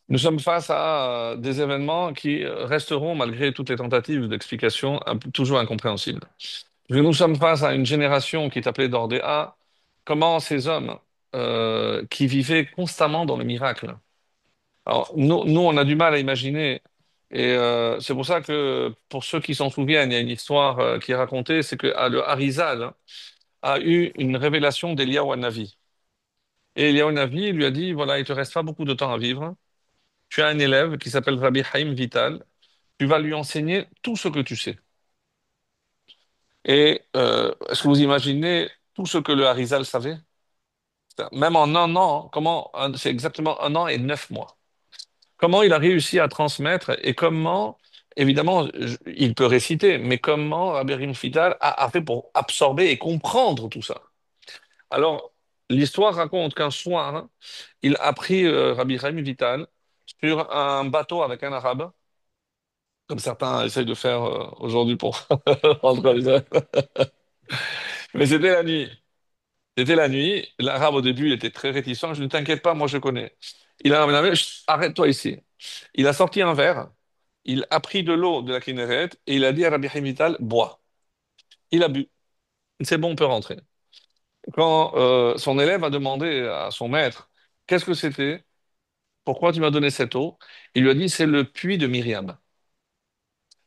Nous sommes face à des événements qui resteront, malgré toutes les tentatives d'explication, toujours incompréhensibles. Nous sommes face à une génération qui est appelée d'Ordéa. Comment ces hommes qui vivaient constamment dans le miracle. Alors, nous, on a du mal à imaginer. Et c'est pour ça que, pour ceux qui s'en souviennent, il y a une histoire qui est racontée, c'est que le Harizal a eu une révélation d'Eliyahu Hanavi. Et Eliyahu Hanavi lui a dit, voilà, il te reste pas beaucoup de temps à vivre. Tu as un élève qui s'appelle Rabbi Haim Vital. Tu vas lui enseigner tout ce que tu sais. Et est-ce que vous imaginez tout ce que le Harizal savait? Même en un an, c'est exactement un an et 9 mois. Comment il a réussi à transmettre et comment, évidemment, il peut réciter, mais comment Rabbi Haim Vital a fait pour absorber et comprendre tout ça? Alors, l'histoire raconte qu'un soir, il a pris Rabbi Haim Vital sur un bateau avec un arabe, comme certains essayent de faire aujourd'hui pour rentrer les élèves. Mais c'était la nuit. C'était la nuit. L'arabe, au début, il était très réticent. Je ne t'inquiète pas, moi, je connais. Il a amené, chut, arrête-toi ici. Il a sorti un verre. Il a pris de l'eau de la Kinneret et il a dit à Rabbi Hamital, bois. Il a bu. C'est bon, on peut rentrer. Quand son élève a demandé à son maître, qu'est-ce que c'était? Pourquoi tu m'as donné cette eau? Il lui a dit, c'est le puits de Myriam.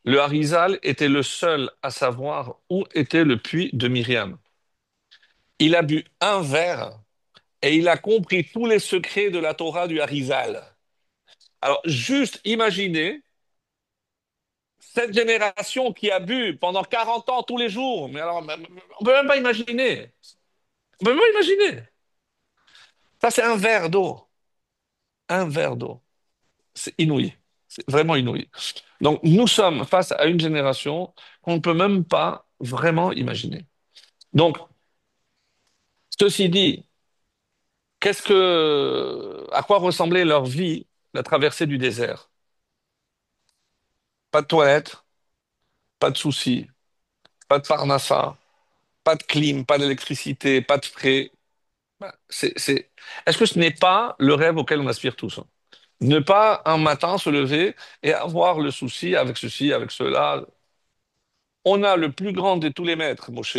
Le Harizal était le seul à savoir où était le puits de Myriam. Il a bu un verre et il a compris tous les secrets de la Torah du Harizal. Alors, juste imaginez cette génération qui a bu pendant 40 ans tous les jours. Mais alors, on peut même pas imaginer. On peut même pas imaginer. Ça, c'est un verre d'eau. Un verre d'eau. C'est inouï. C'est vraiment inouï. Donc, nous sommes face à une génération qu'on ne peut même pas vraiment imaginer. Donc, ceci dit, à quoi ressemblait leur vie, la traversée du désert? Pas de toilette, pas de soucis, pas de parnassa, pas de clim, pas d'électricité, pas de frais. Ben, Est-ce que ce n'est pas le rêve auquel on aspire tous, hein? Ne pas un matin se lever et avoir le souci avec ceci, avec cela. On a le plus grand de tous les maîtres, Moshe.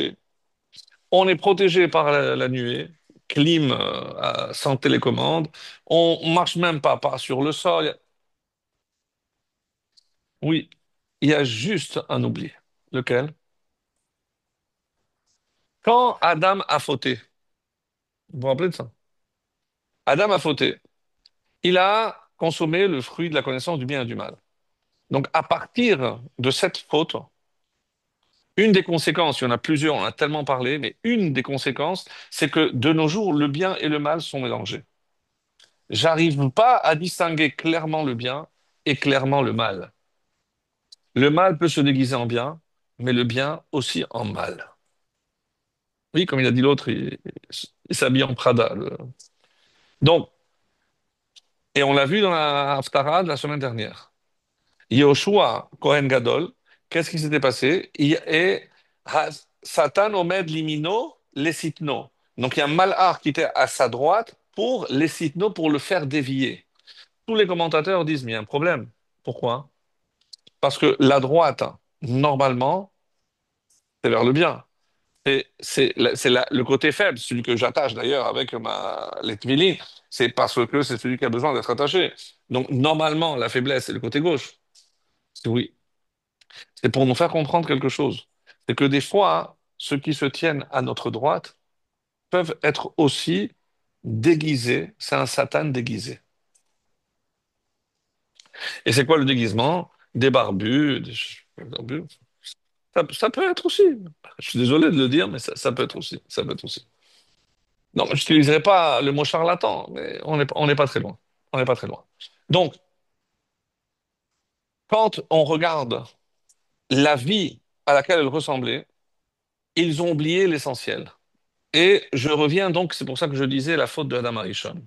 On est protégé par la nuée, clim sans télécommande. On marche même pas sur le sol. Oui, il y a juste un oubli. Lequel? Quand Adam a fauté, vous vous rappelez de ça? Adam a fauté. Il a consommé le fruit de la connaissance du bien et du mal. Donc, à partir de cette faute, une des conséquences, il y en a plusieurs, on en a tellement parlé, mais une des conséquences, c'est que de nos jours, le bien et le mal sont mélangés. J'arrive pas à distinguer clairement le bien et clairement le mal. Le mal peut se déguiser en bien, mais le bien aussi en mal. Oui, comme il a dit l'autre, il s'habille en Prada. Donc, et on l'a vu dans la Haftarah de la semaine dernière. Yoshua, Kohen Gadol, qu'est-ce qui s'était passé? Satan omed limino lesitno. Donc il y a un malach qui était à sa droite pour lesitno, pour le faire dévier. Tous les commentateurs disent, mais il y a un problème. Pourquoi? Parce que la droite, normalement, c'est vers le bien. Le côté faible, celui que j'attache d'ailleurs avec les tefilines, c'est parce que c'est celui qui a besoin d'être attaché. Donc normalement, la faiblesse, c'est le côté gauche. Oui. C'est pour nous faire comprendre quelque chose. C'est que des fois, ceux qui se tiennent à notre droite peuvent être aussi déguisés. C'est un Satan déguisé. Et c'est quoi le déguisement? Des barbus, des barbus. Ça peut être aussi. Je suis désolé de le dire, mais ça peut être aussi. Ça peut être aussi. Non, je n'utiliserai pas le mot charlatan, mais on n'est pas très loin. On n'est pas très loin. Donc, quand on regarde la vie à laquelle elle ressemblait, ils ont oublié l'essentiel. Et je reviens donc, c'est pour ça que je disais la faute de Adam Arishon.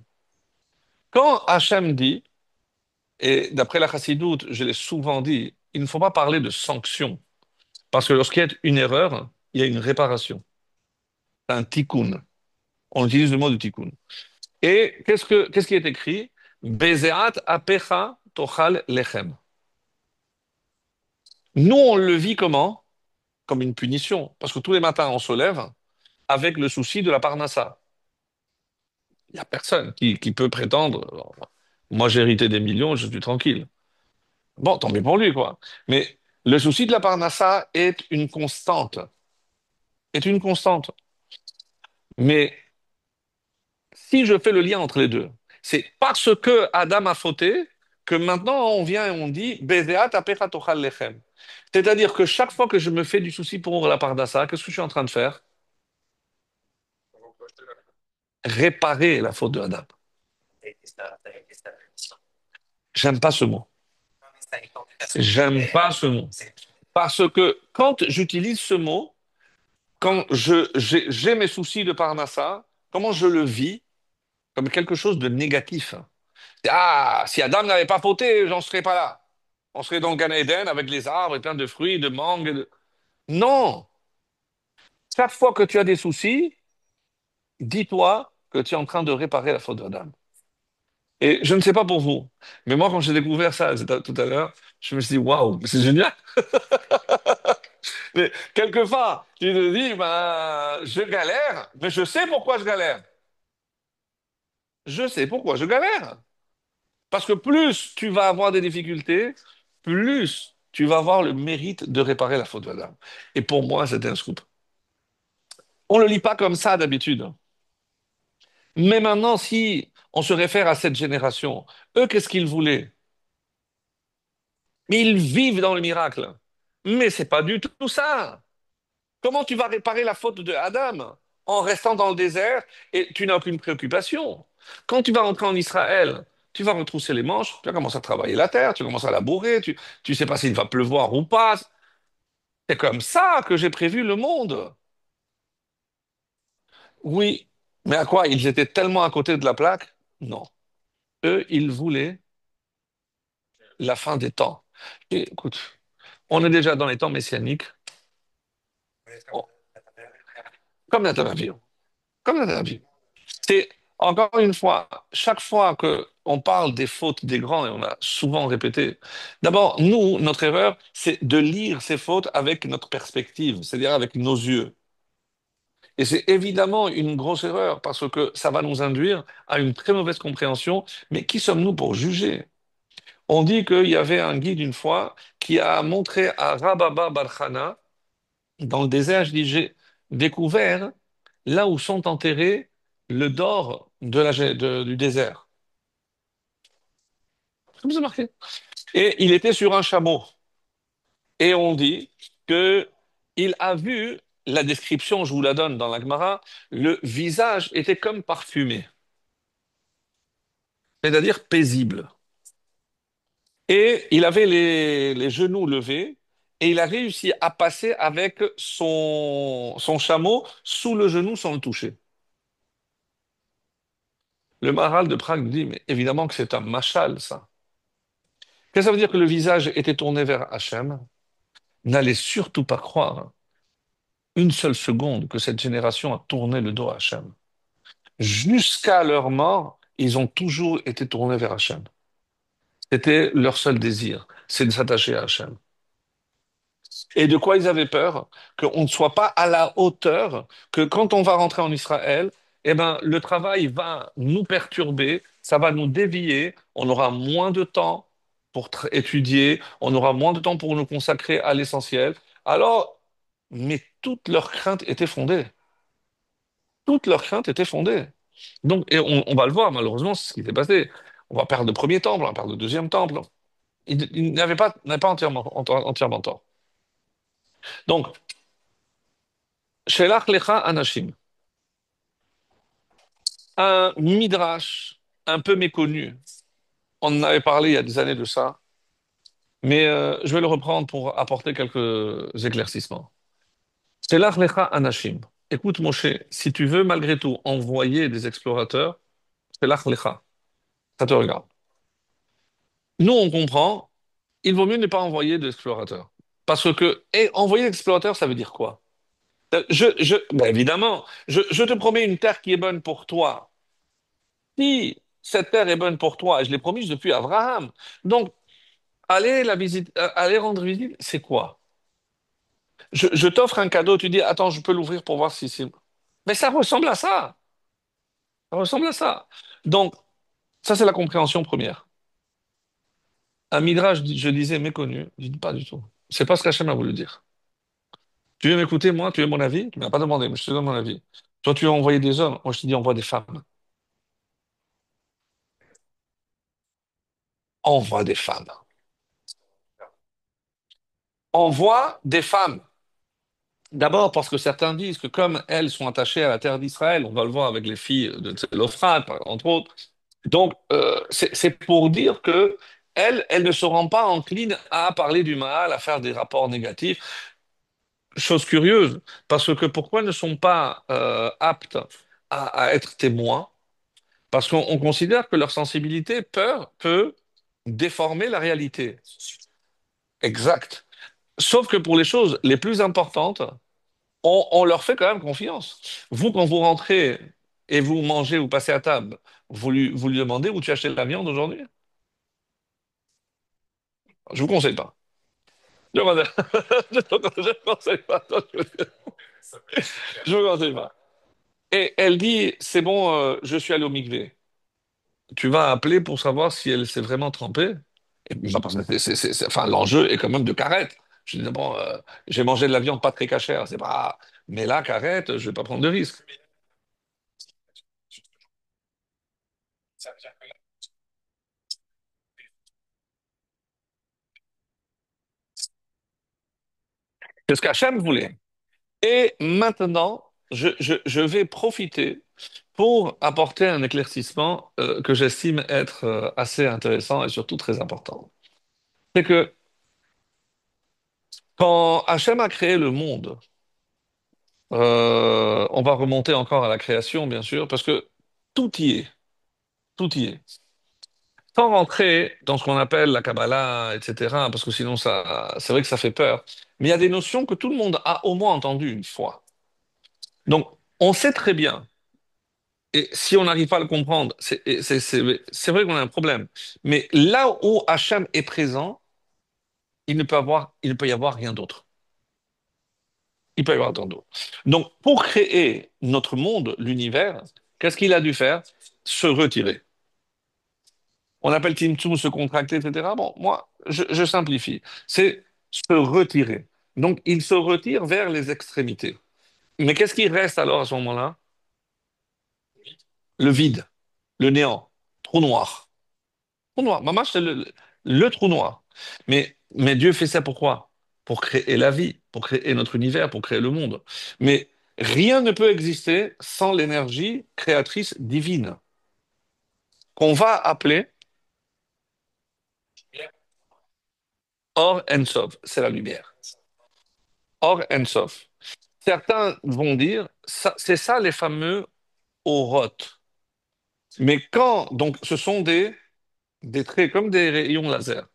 Quand Hachem dit, et d'après la Chassidoute, je l'ai souvent dit, il ne faut pas parler de sanction, parce que lorsqu'il y a une erreur, il y a une réparation, un tikkun. On utilise le mot de tikkun. Et qu'est-ce qui est écrit? Bezeat apecha tochal lechem. Nous, on le vit comment? Comme une punition. Parce que tous les matins, on se lève avec le souci de la parnassa. Il n'y a personne qui peut prétendre, moi j'ai hérité des millions, je suis tranquille. Bon, tant mieux pour lui, quoi. Mais le souci de la parnassa est une constante. Est une constante. Mais si je fais le lien entre les deux, c'est parce que Adam a fauté que maintenant on vient et on dit Bezeat apecha tochal lechem. C'est-à-dire que chaque fois que je me fais du souci pour la parnassa, qu'est-ce que je suis en train de faire? Réparer la faute de Adam. J'aime pas ce mot. J'aime pas ce mot. Parce que quand j'utilise ce mot, quand j'ai mes soucis de Parnassa, comment je le vis? Comme quelque chose de négatif. Ah, si Adam n'avait pas fauté, j'en serais pas là. On serait dans le Gan Eden avec les arbres et plein de fruits, de mangues. Non! Chaque fois que tu as des soucis, dis-toi que tu es en train de réparer la faute d'Adam. Et je ne sais pas pour vous, mais moi, quand j'ai découvert ça tout à l'heure, je me suis dit, waouh, c'est génial! Mais quelquefois, tu te dis, ben, je galère, mais je sais pourquoi je galère. Je sais pourquoi je galère. Parce que plus tu vas avoir des difficultés, plus tu vas avoir le mérite de réparer la faute d'Adam. Et pour moi, c'était un scoop. On ne le lit pas comme ça d'habitude. Mais maintenant, si on se réfère à cette génération, eux, qu'est-ce qu'ils voulaient? Mais ils vivent dans le miracle. Mais c'est pas du tout ça. Comment tu vas réparer la faute de Adam en restant dans le désert et tu n'as aucune préoccupation? Quand tu vas rentrer en Israël, tu vas retrousser les manches, tu vas commencer à travailler la terre, tu vas commencer à labourer, tu sais pas s'il va pleuvoir ou pas. C'est comme ça que j'ai prévu le monde. Oui, mais à quoi? Ils étaient tellement à côté de la plaque? Non. Eux, ils voulaient la fin des temps. Et, écoute, on est déjà dans les temps messianiques, Oh, comme Nathan a vu. Comme Nathan a vu. C'est, encore une fois, chaque fois que on parle des fautes des grands, et on a souvent répété, d'abord, nous, notre erreur, c'est de lire ces fautes avec notre perspective, c'est-à-dire avec nos yeux. Et c'est évidemment une grosse erreur parce que ça va nous induire à une très mauvaise compréhension. Mais qui sommes-nous pour juger? On dit qu'il y avait un guide une fois qui a montré à Rababa Barkhana, dans le désert, je dis, j'ai découvert là où sont enterrés le d'or du désert. Comme c'est marqué. Et il était sur un chameau. Et on dit que il a vu, la description, je vous la donne dans la Gemara, le visage était comme parfumé, c'est-à-dire paisible. Et il avait les genoux levés et il a réussi à passer avec son chameau sous le genou sans le toucher. Le Maharal de Prague dit, mais évidemment que c'est un machal, ça. Qu'est-ce que ça veut dire que le visage était tourné vers Hachem? N'allez surtout pas croire une seule seconde que cette génération a tourné le dos à Hachem. Jusqu'à leur mort, ils ont toujours été tournés vers Hachem. C'était leur seul désir, c'est de s'attacher à Hachem. Et de quoi ils avaient peur? Qu'on ne soit pas à la hauteur, que quand on va rentrer en Israël, eh ben, le travail va nous perturber, ça va nous dévier, on aura moins de temps pour étudier, on aura moins de temps pour nous consacrer à l'essentiel. Alors, mais toutes leurs craintes étaient fondées. Toutes leurs craintes étaient fondées. Donc, et on va le voir, malheureusement, c'est ce qui s'est passé. On va perdre le premier temple, on va perdre le deuxième temple. Il n'avait pas entièrement tort. Donc, Shelach lecha anashim, un midrash un peu méconnu. On en avait parlé il y a des années de ça, mais je vais le reprendre pour apporter quelques éclaircissements. Shelach lecha anashim. Écoute, Moshe, si tu veux malgré tout envoyer des explorateurs, Shelach lecha, ça te regarde. Nous, on comprend, il vaut mieux ne pas envoyer d'explorateurs. Parce que, et envoyer d'explorateurs, ça veut dire quoi? Ben évidemment, je te promets une terre qui est bonne pour toi. Si cette terre est bonne pour toi, et je l'ai promise depuis Abraham. Donc, aller rendre visite, c'est quoi? Je t'offre un cadeau, tu dis, attends, je peux l'ouvrir pour voir si c'est... Mais ça ressemble à ça. Ça ressemble à ça. Donc, ça, c'est la compréhension première. Un midrash, je disais, méconnu, je dis pas du tout. C'est pas ce qu'Hachem a voulu dire. Tu veux m'écouter, moi, tu veux mon avis? Tu m'as pas demandé, mais je te donne mon avis. Toi, tu veux envoyer des hommes, moi, je te dis, envoie des femmes. Envoie des femmes. Envoie des femmes. D'abord parce que certains disent que comme elles sont attachées à la terre d'Israël, on va le voir avec les filles de Tselophrate, entre autres. Donc, c'est pour dire que elles ne seront pas enclines à parler du mal, à faire des rapports négatifs. Chose curieuse, parce que pourquoi ne sont pas aptes à être témoins? Parce qu'on considère que leur sensibilité peut déformer la réalité. Exact. Sauf que pour les choses les plus importantes, on leur fait quand même confiance. Vous, quand vous rentrez et vous mangez, vous passez à table, vous lui demandez où tu as acheté de la viande aujourd'hui? Je vous conseille pas. Je vous conseille, je vous conseille pas. Je vous conseille pas. Et elle dit, c'est bon, je suis allé au mikvé. Tu vas appeler pour savoir si elle s'est vraiment trempée. Et, bah, parce que enfin, l'enjeu est quand même de carette. Je dis, bon, j'ai mangé de la viande pas très cachère, c'est pas... Mais là, carette, je vais pas prendre de risque. C'est ce qu'Hachem voulait. Et maintenant, je vais profiter pour apporter un éclaircissement que j'estime être assez intéressant et surtout très important. C'est que quand Hachem a créé le monde, on va remonter encore à la création, bien sûr, parce que tout y est, tout y est. Sans rentrer dans ce qu'on appelle la Kabbalah, etc., parce que sinon, c'est vrai que ça fait peur. Mais il y a des notions que tout le monde a au moins entendues une fois. Donc, on sait très bien. Et si on n'arrive pas à le comprendre, c'est vrai qu'on a un problème. Mais là où Hacham est présent, il ne peut y avoir rien d'autre. Il peut y avoir rien d'autre. Donc, pour créer notre monde, l'univers, qu'est-ce qu'il a dû faire? Se retirer. On appelle Timtum se contracter, etc. Bon, moi, je simplifie. C'est se retirer. Donc, il se retire vers les extrémités. Mais qu'est-ce qui reste alors à ce moment-là? Le vide, le néant, trou noir. Trou noir. Maman, c'est le trou noir. Mais Dieu fait ça pourquoi? Pour créer la vie, pour créer notre univers, pour créer le monde. Mais rien ne peut exister sans l'énergie créatrice divine, qu'on va appeler Or Ensof, c'est la lumière. Or Ensof. Certains vont dire, c'est ça les fameux orotes. Mais quand, donc ce sont des traits comme des rayons laser,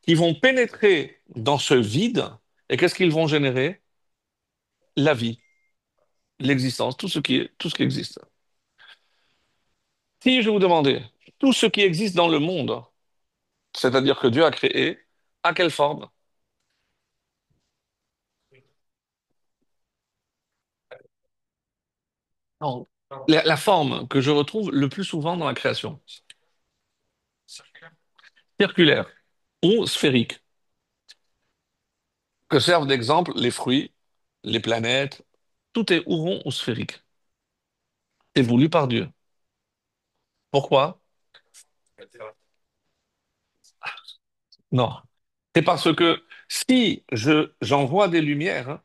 qui vont pénétrer dans ce vide, et qu'est-ce qu'ils vont générer? La vie, l'existence, tout ce qui existe. Si je vous demandais tout ce qui existe dans le monde, c'est-à-dire que Dieu a créé, à quelle forme? Non. La forme que je retrouve le plus souvent dans la création, circulaire ou sphérique, que servent d'exemple les fruits, les planètes, tout est ou rond ou sphérique. C'est voulu par Dieu. Pourquoi? Non. C'est parce que si j'envoie des lumières,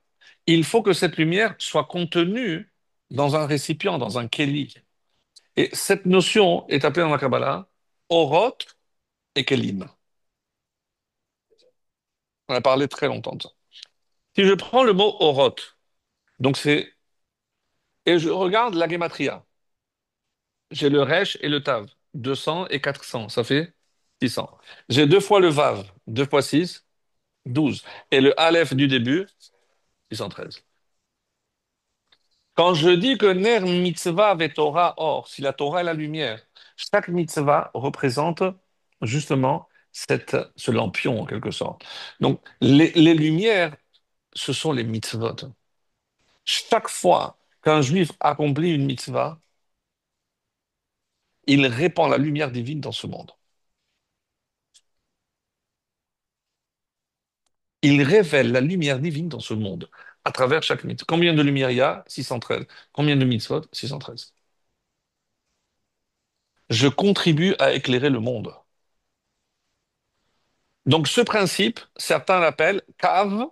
il faut que cette lumière soit contenue dans un récipient, dans un keli. Et cette notion est appelée dans la Kabbalah Oroth et Kelim. On a parlé très longtemps de ça. Si je prends le mot Oroth, donc et je regarde la Gematria, j'ai le Resh et le Tav, 200 et 400, ça fait 600. J'ai deux fois le Vav, 2 fois 6, 12. Et le Aleph du début, 613. Quand je dis que Ner Mitzvah ve Torah Or, si la Torah est la lumière, Chaque mitzvah représente justement ce lampion en quelque sorte. Donc les lumières, ce sont les mitzvot. Chaque fois qu'un juif accomplit une mitzvah, il répand la lumière divine dans ce monde. Il révèle la lumière divine dans ce monde à travers chaque mitzvah. Combien de lumières il y a? 613. Combien de mitzvot? 613. Je contribue à éclairer le monde. Donc ce principe, certains l'appellent cave,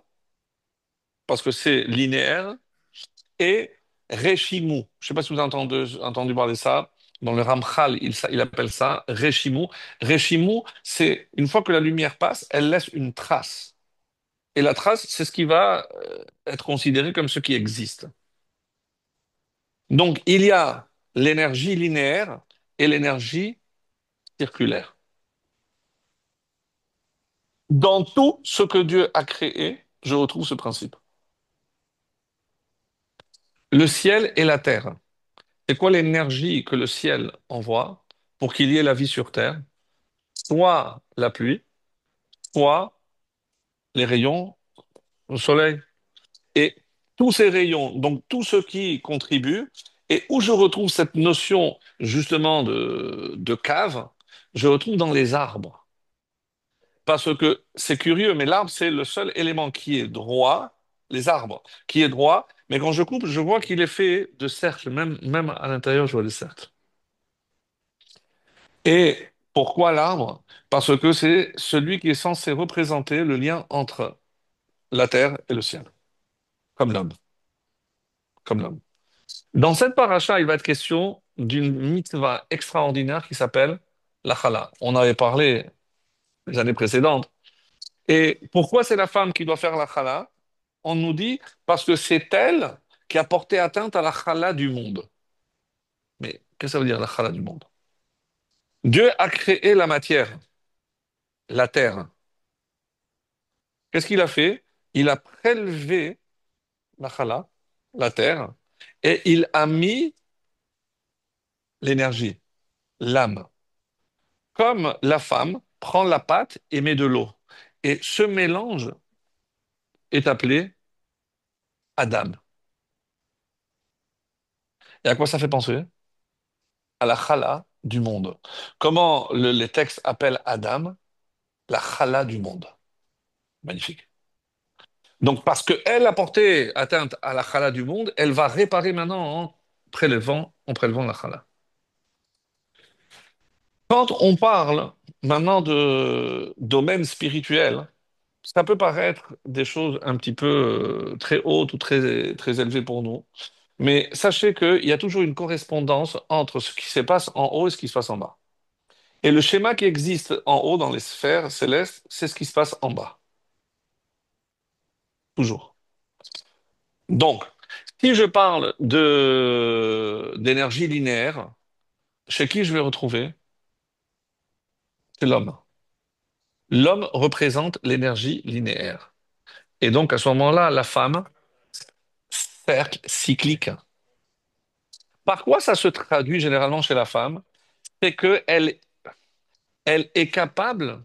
parce que c'est linéaire, et Reshimu. Je ne sais pas si vous avez entendu parler de ça. Dans le Ramchal, il appelle ça Reshimu. Reshimu, c'est une fois que la lumière passe, elle laisse une trace. Et la trace, c'est ce qui va être considéré comme ce qui existe. Donc, il y a l'énergie linéaire et l'énergie circulaire. Dans tout ce que Dieu a créé, je retrouve ce principe. Le ciel et la terre. C'est quoi l'énergie que le ciel envoie pour qu'il y ait la vie sur terre? Soit la pluie, soit les rayons au soleil. Et tous ces rayons, donc tout ce qui contribue, et où je retrouve cette notion justement de cave, je retrouve dans les arbres. Parce que c'est curieux, mais l'arbre, c'est le seul élément qui est droit, les arbres, qui est droit, mais quand je coupe, je vois qu'il est fait de cercles, même à l'intérieur, je vois des cercles. Et pourquoi l'arbre? Parce que c'est celui qui est censé représenter le lien entre la terre et le ciel, comme l'homme, comme l'homme. Dans cette paracha, il va être question d'une mitzvah extraordinaire qui s'appelle la chala. On avait parlé les années précédentes. Et pourquoi c'est la femme qui doit faire la chala? On nous dit parce que c'est elle qui a porté atteinte à la chala du monde. Mais qu'est-ce que ça veut dire la chala du monde? Dieu a créé la matière, la terre. Qu'est-ce qu'il a fait? Il a prélevé la chala, la terre, et il a mis l'énergie, l'âme. Comme la femme prend la pâte et met de l'eau. Et ce mélange est appelé Adam. Et à quoi ça fait penser? À la chala du monde. Comment les textes appellent Adam? La chala du monde. Magnifique. Donc, parce qu'elle a porté atteinte à la chala du monde, elle va réparer maintenant en prélevant la chala. Quand on parle maintenant de domaine spirituel, ça peut paraître des choses un petit peu très hautes ou très, très élevées pour nous. Mais sachez qu'il y a toujours une correspondance entre ce qui se passe en haut et ce qui se passe en bas. Et le schéma qui existe en haut dans les sphères célestes, c'est ce qui se passe en bas. Toujours. Donc, si je parle d'énergie linéaire, chez qui je vais retrouver? C'est l'homme. L'homme représente l'énergie linéaire. Et donc, à ce moment-là, la femme, cercle cyclique. Par quoi ça se traduit généralement chez la femme? C'est qu'elle elle est capable,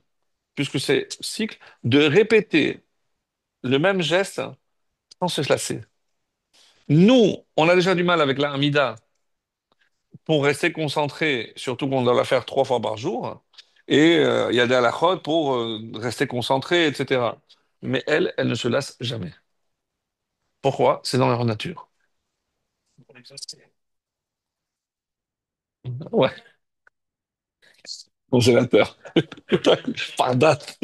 puisque c'est cycle, de répéter le même geste sans se lasser. Nous, on a déjà du mal avec la Hamida pour rester concentré, surtout qu'on doit la faire 3 fois par jour. Et il y a des halakhot pour rester concentré, etc. Mais elle ne se lasse jamais. Pourquoi? C'est dans leur nature. Ouais, congélateur. Par date.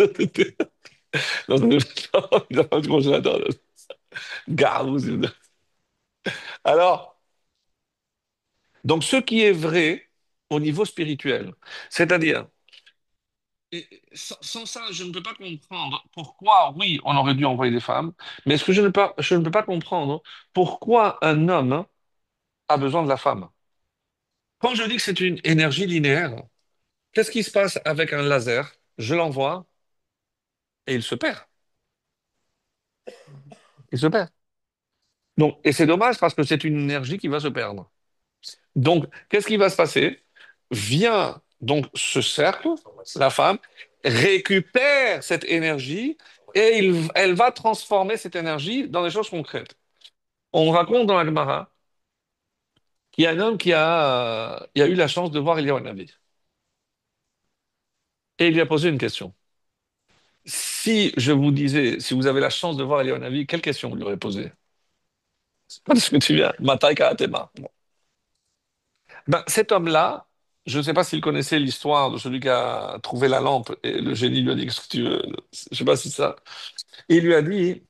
Dans le congélateur. Garou. Alors, donc ce qui est vrai au niveau spirituel, c'est-à-dire, sans ça, je ne peux pas comprendre pourquoi, oui, on aurait dû envoyer des femmes, mais ce que je ne peux pas comprendre, pourquoi un homme a besoin de la femme. Quand je dis que c'est une énergie linéaire, qu'est-ce qui se passe avec un laser? Je l'envoie et il se perd. Il se perd. Donc, et c'est dommage parce que c'est une énergie qui va se perdre. Donc, qu'est-ce qui va se passer? vient donc ce cercle, la femme, récupère cette énergie et elle va transformer cette énergie dans des choses concrètes. On raconte dans la Gemara qu'il y a un homme qui a eu la chance de voir Eliyahu Hanavi. Et il lui a posé une question. Si je vous disais, si vous avez la chance de voir Eliyahu Hanavi, quelle question vous lui aurez posée? C'est pas ce que tu viens. Matai Kaatema. Bon. Ben, cet homme-là, je ne sais pas s'il connaissait l'histoire de celui qui a trouvé la lampe et le génie lui a dit, qu'est-ce que tu veux? Je ne sais pas si ça. Et il lui a dit,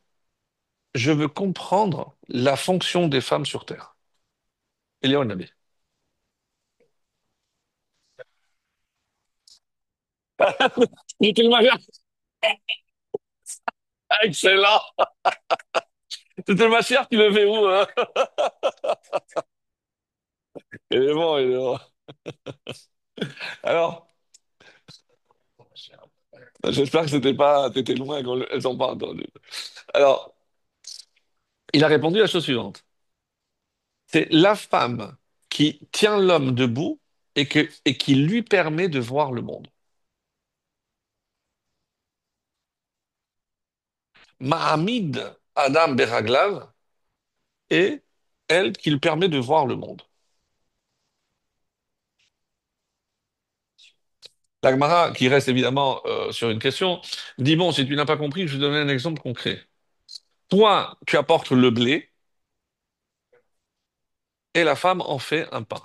je veux comprendre la fonction des femmes sur Terre. Eliyahu Hanavi. C'était le machia. Excellent. C'était le machia qui le fait où, hein? Il est bon, il est bon. Alors, j'espère que c'était pas, t'étais loin quand elles ont pas entendu. Alors, il a répondu la chose suivante. C'est la femme qui tient l'homme debout et qui lui permet de voir le monde. Mahamid Adam Beraglav est elle qui lui permet de voir le monde. La Gemara, qui reste évidemment sur une question, dit, bon, si tu n'as pas compris, je vais te donner un exemple concret. Toi, tu apportes le blé et la femme en fait un pain.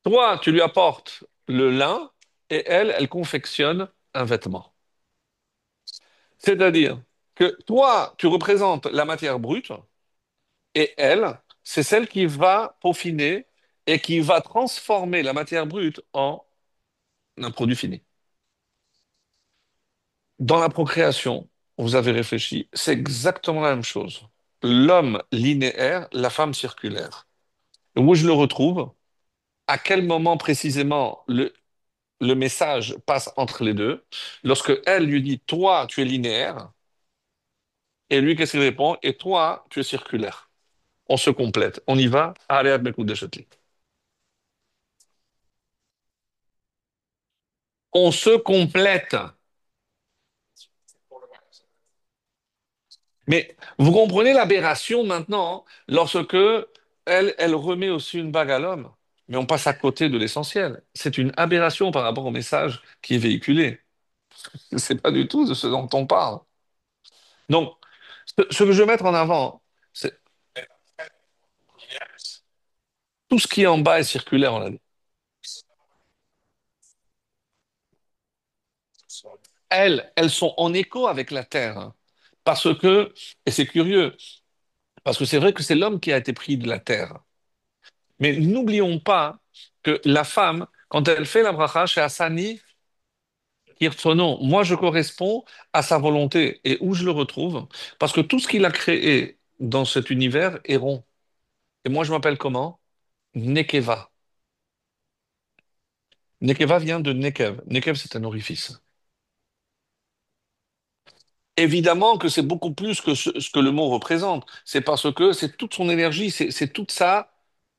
Toi, tu lui apportes le lin et elle, elle confectionne un vêtement. C'est-à-dire que toi, tu représentes la matière brute et elle, c'est celle qui va peaufiner et qui va transformer la matière brute en un produit fini. Dans la procréation, vous avez réfléchi, c'est exactement la même chose. L'homme linéaire, la femme circulaire. Et où je le retrouve, à quel moment précisément le message passe entre les deux, lorsque elle lui dit, toi, tu es linéaire, et lui, qu'est-ce qu'il répond? Et toi, tu es circulaire. On se complète. On y va. Allez, à mes coups de châtelet. On se complète. Mais vous comprenez l'aberration maintenant, hein, lorsque elle remet aussi une bague à l'homme, mais on passe à côté de l'essentiel. C'est une aberration par rapport au message qui est véhiculé. C'est pas du tout de ce dont on parle. Donc, ce que je veux mettre en avant, c'est tout ce qui est en bas est circulaire, on l'a dit. Elles sont en écho avec la Terre. Hein. Parce que, et c'est curieux, parce que c'est vrai que c'est l'homme qui a été pris de la Terre. Mais n'oublions pas que la femme, quand elle fait la bracha chez Hassani, Kirtsono, moi je corresponds à sa volonté. Et où je le retrouve? Parce que tout ce qu'il a créé dans cet univers est rond. Et moi je m'appelle comment? Nekeva. Nekeva vient de Nekev. Nekev, c'est un orifice. Évidemment que c'est beaucoup plus que ce que le mot représente. C'est parce que c'est toute son énergie, c'est toute sa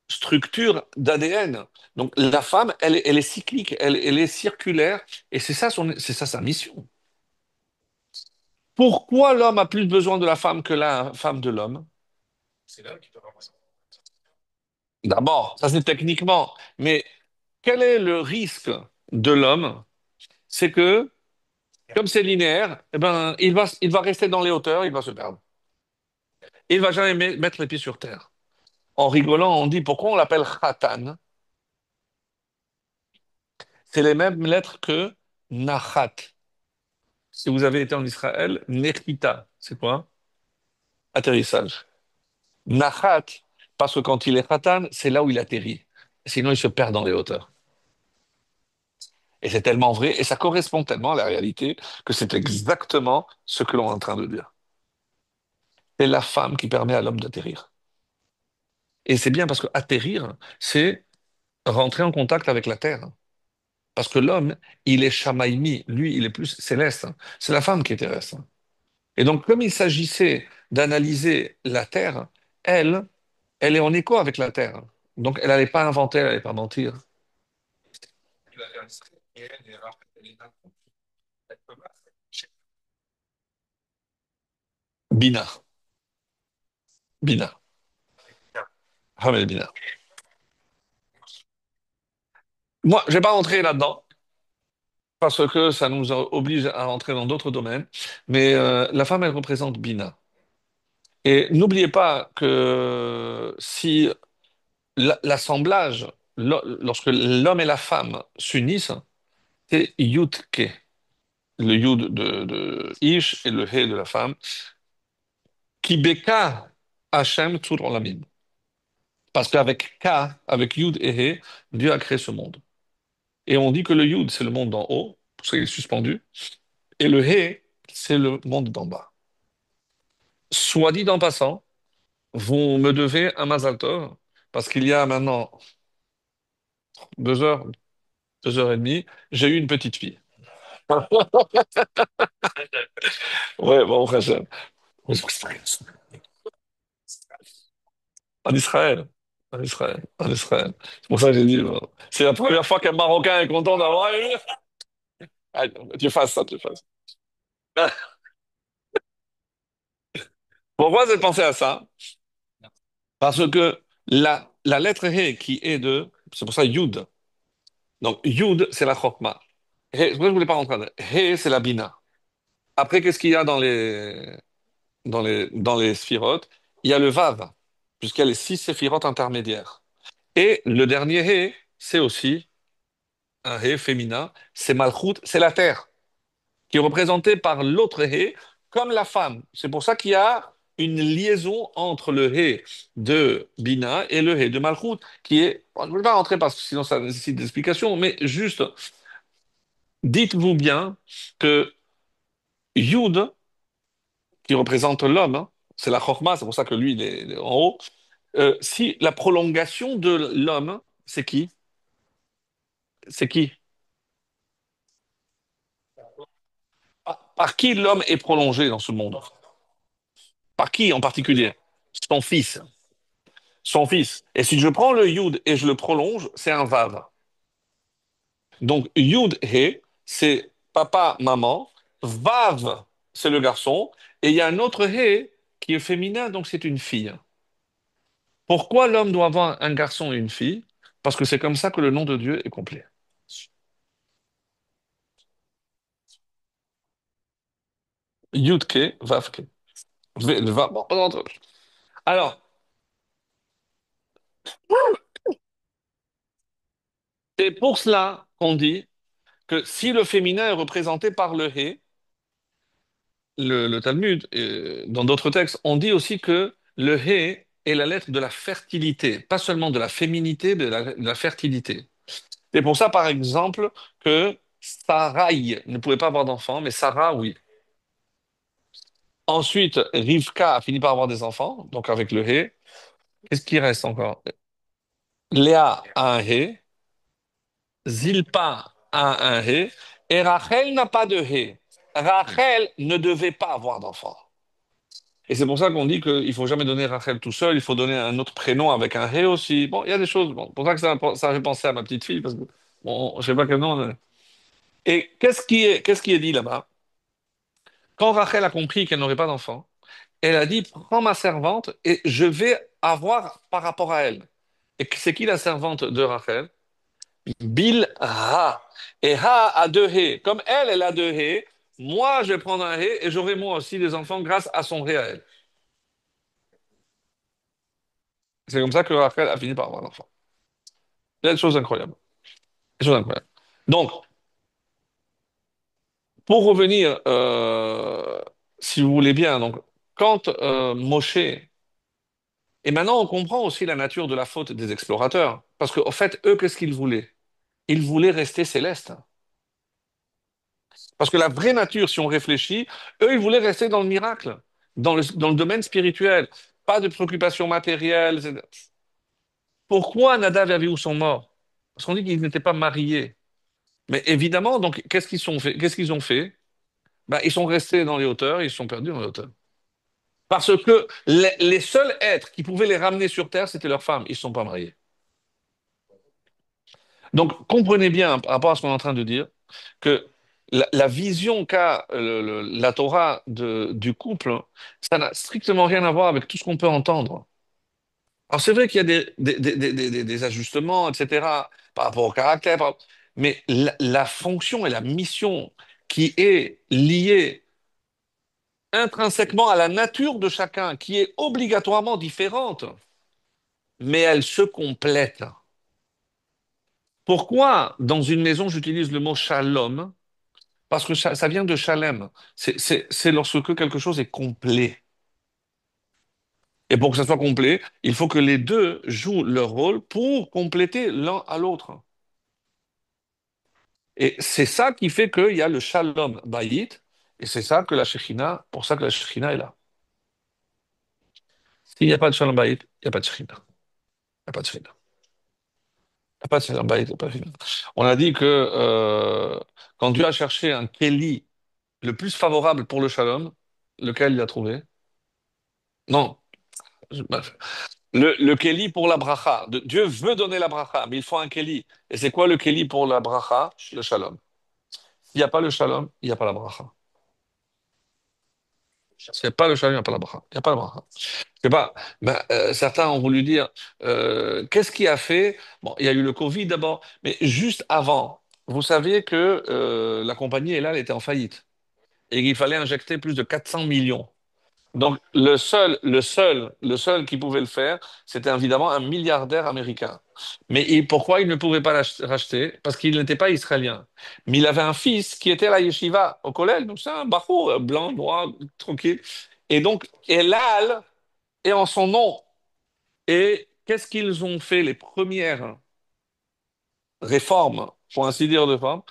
structure d'ADN. Donc la femme, elle est cyclique, elle est circulaire, et c'est ça sa mission. Pourquoi l'homme a plus besoin de la femme que la femme de l'homme? D'abord, ça c'est techniquement, mais quel est le risque de l'homme? C'est que, comme c'est linéaire, eh ben, il va rester dans les hauteurs, il va se perdre. Il va jamais mettre les pieds sur terre. En rigolant, on dit pourquoi on l'appelle Khatan? C'est les mêmes lettres que Nachat. Si vous avez été en Israël, Nechita, c'est quoi? Atterrissage. Nachat, parce que quand il est Khatan, c'est là où il atterrit. Sinon, il se perd dans les hauteurs. Et c'est tellement vrai, et ça correspond tellement à la réalité, que c'est exactement ce que l'on est en train de dire. C'est la femme qui permet à l'homme d'atterrir. Et c'est bien parce que atterrir, c'est rentrer en contact avec la terre. Parce que l'homme, il est shamaïmi, lui, il est plus céleste. C'est la femme qui est terrestre. Et donc, comme il s'agissait d'analyser la terre, elle, elle est en écho avec la terre. Donc, elle n'allait pas inventer, elle n'allait pas mentir. Bina. Bina. Ramel Bina. Moi, je vais pas rentrer là-dedans parce que ça nous oblige à rentrer dans d'autres domaines. Mais la femme, elle représente Bina. Et n'oubliez pas que si l'assemblage, lorsque l'homme et la femme s'unissent, c'est Yud-Ke. Le Yud de Ish et le He de la femme. Qui beka Hashem Tzur Olamim. Parce qu'avec K, avec Yud et He, Dieu a créé ce monde. Et on dit que le Yud, c'est le monde d'en haut, pour ça qu'il est suspendu, et le He, c'est le monde d'en bas. Soit dit en passant, vous me devez un Mazal Tov, parce qu'il y a maintenant 2 heures, 2 heures et demie, j'ai eu une petite fille. Ouais, bon, frère, en Israël. En Israël. En Israël. C'est pour ça que j'ai dit, bon, c'est la première fois qu'un Marocain est content d'avoir une. Ah, tu fasses ça, tu fasses. Pourquoi j'ai pensé à ça? Parce que la lettre He qui est de, c'est pour ça Yud. Donc Yud, c'est la Chokma. C'est pour ça que je voulais pas rentrer là. He, c'est la Bina. Après, qu'est-ce qu'il y a dans les sphirotes? Il y a le Vav, puisqu'il y a les 6 sphirotes intermédiaires. Et le dernier He, c'est aussi un He féminin, c'est Malchut, c'est la terre, qui est représentée par l'autre He, comme la femme. C'est pour ça qu'il y a une liaison entre le He de Bina et le He de Malchut, qui est, bon, je ne vais pas rentrer parce que sinon ça nécessite des explications, mais juste, dites-vous bien que Yud, qui représente l'homme, hein, c'est la Chorma, c'est pour ça que lui, il est en haut. Si la prolongation de l'homme, c'est qui? C'est qui? Par qui l'homme est prolongé dans ce monde? Par qui en particulier? Son fils. Son fils. Et si je prends le Yud et je le prolonge, c'est un Vav. Donc Yud He, c'est papa, maman. Vav, c'est le garçon. Et il y a un autre He qui est féminin, donc c'est une fille. Pourquoi l'homme doit avoir un garçon et une fille? Parce que c'est comme ça que le nom de Dieu est complet. Yud Ke, Vav Ke. Bon, alors, c'est pour cela qu'on dit que si le féminin est représenté par le He, le Talmud, dans d'autres textes, on dit aussi que le He est la lettre de la fertilité, pas seulement de la féminité, mais de la fertilité. C'est pour ça, par exemple, que Sarai ne pouvait pas avoir d'enfants, mais Sarah, oui. Ensuite, Rivka a fini par avoir des enfants, donc avec le He. Qu'est-ce qui reste encore? Léa a un He, Zilpa a un He, et Rachel n'a pas de He. Rachel ne devait pas avoir d'enfants. Et c'est pour ça qu'on dit qu'il faut jamais donner Rachel tout seul, il faut donner un autre prénom avec un Ré aussi. Bon, il y a des choses. Bon, pour ça que ça fait penser à ma petite fille, parce que bon, je sais pas quel nom. Et qu'est-ce qui est dit là-bas? Quand Rachel a compris qu'elle n'aurait pas d'enfant, elle a dit, prends ma servante et je vais avoir par rapport à elle. Et c'est qui la servante de Rachel? Bilha. Et Ha a deux Hé. Comme elle a deux Hé, moi je vais prendre un Hé et j'aurai moi aussi des enfants grâce à son Hé à elle. C'est comme ça que Rachel a fini par avoir l'enfant. Il y a des choses incroyables. Des choses incroyables. Donc, pour revenir, si vous voulez bien, donc, quand Moshe, et maintenant on comprend aussi la nature de la faute des explorateurs, parce qu'en fait, eux, qu'est-ce qu'ils voulaient? Ils voulaient rester célestes. Parce que la vraie nature, si on réfléchit, eux, ils voulaient rester dans le miracle, dans le domaine spirituel, pas de préoccupations matérielles, etc. Pourquoi Nadav et Abihu sont morts? Parce qu'on dit qu'ils n'étaient pas mariés. Mais évidemment, donc, qu'est-ce qu'ils ont fait? Ben, ils sont restés dans les hauteurs, ils se sont perdus dans les hauteurs. Parce que les seuls êtres qui pouvaient les ramener sur Terre, c'était leurs femmes. Ils ne sont pas mariés. Donc, comprenez bien par rapport à ce qu'on est en train de dire que la vision qu'a la Torah du couple, ça n'a strictement rien à voir avec tout ce qu'on peut entendre. Alors, c'est vrai qu'il y a des ajustements, etc., par rapport au caractère, mais la fonction et la mission qui est liée intrinsèquement à la nature de chacun, qui est obligatoirement différente, mais elle se complète. Pourquoi dans une maison j'utilise le mot shalom? Parce que ça vient de shalem. C'est lorsque quelque chose est complet. Et pour que ça soit complet, il faut que les deux jouent leur rôle pour compléter l'un à l'autre. Et c'est ça qui fait qu'il y a le shalom bayit, et c'est ça que la Shekhinah, pour ça que la Shekhinah est là. S'il n'y a pas de shalom bayit, il n'y a pas de Shekhinah. Il n'y a pas de Shekhinah. Il n'y a pas de shalom bayit, il n'y a pas de Shekhinah. On a dit que quand Dieu a cherché un Kéli le plus favorable pour le shalom, lequel il a trouvé? Non. Bref. Le Kéli pour la bracha. Dieu veut donner la bracha, mais il faut un Kéli. Et c'est quoi le Kéli pour la bracha? Le shalom. S'il n'y a pas le shalom, il n'y a pas la bracha. S'il n'y a pas le shalom, il n'y a pas la bracha. Il n'y a pas la bracha. Je sais pas. Ben, certains ont voulu dire qu'est-ce qui a fait? Bon, il y a eu le Covid d'abord, mais juste avant, vous saviez que la compagnie elle était en faillite et qu'il fallait injecter plus de 400 millions. Donc, le seul qui pouvait le faire, c'était évidemment un milliardaire américain. Mais pourquoi il ne pouvait pas racheter? Parce qu'il n'était pas israélien. Mais il avait un fils qui était à la yeshiva, au collège, donc c'est un barreau, blanc, droit, tranquille. Et donc, Elal est en son nom. Et qu'est-ce qu'ils ont fait, les premières réformes, pour ainsi dire, de forme?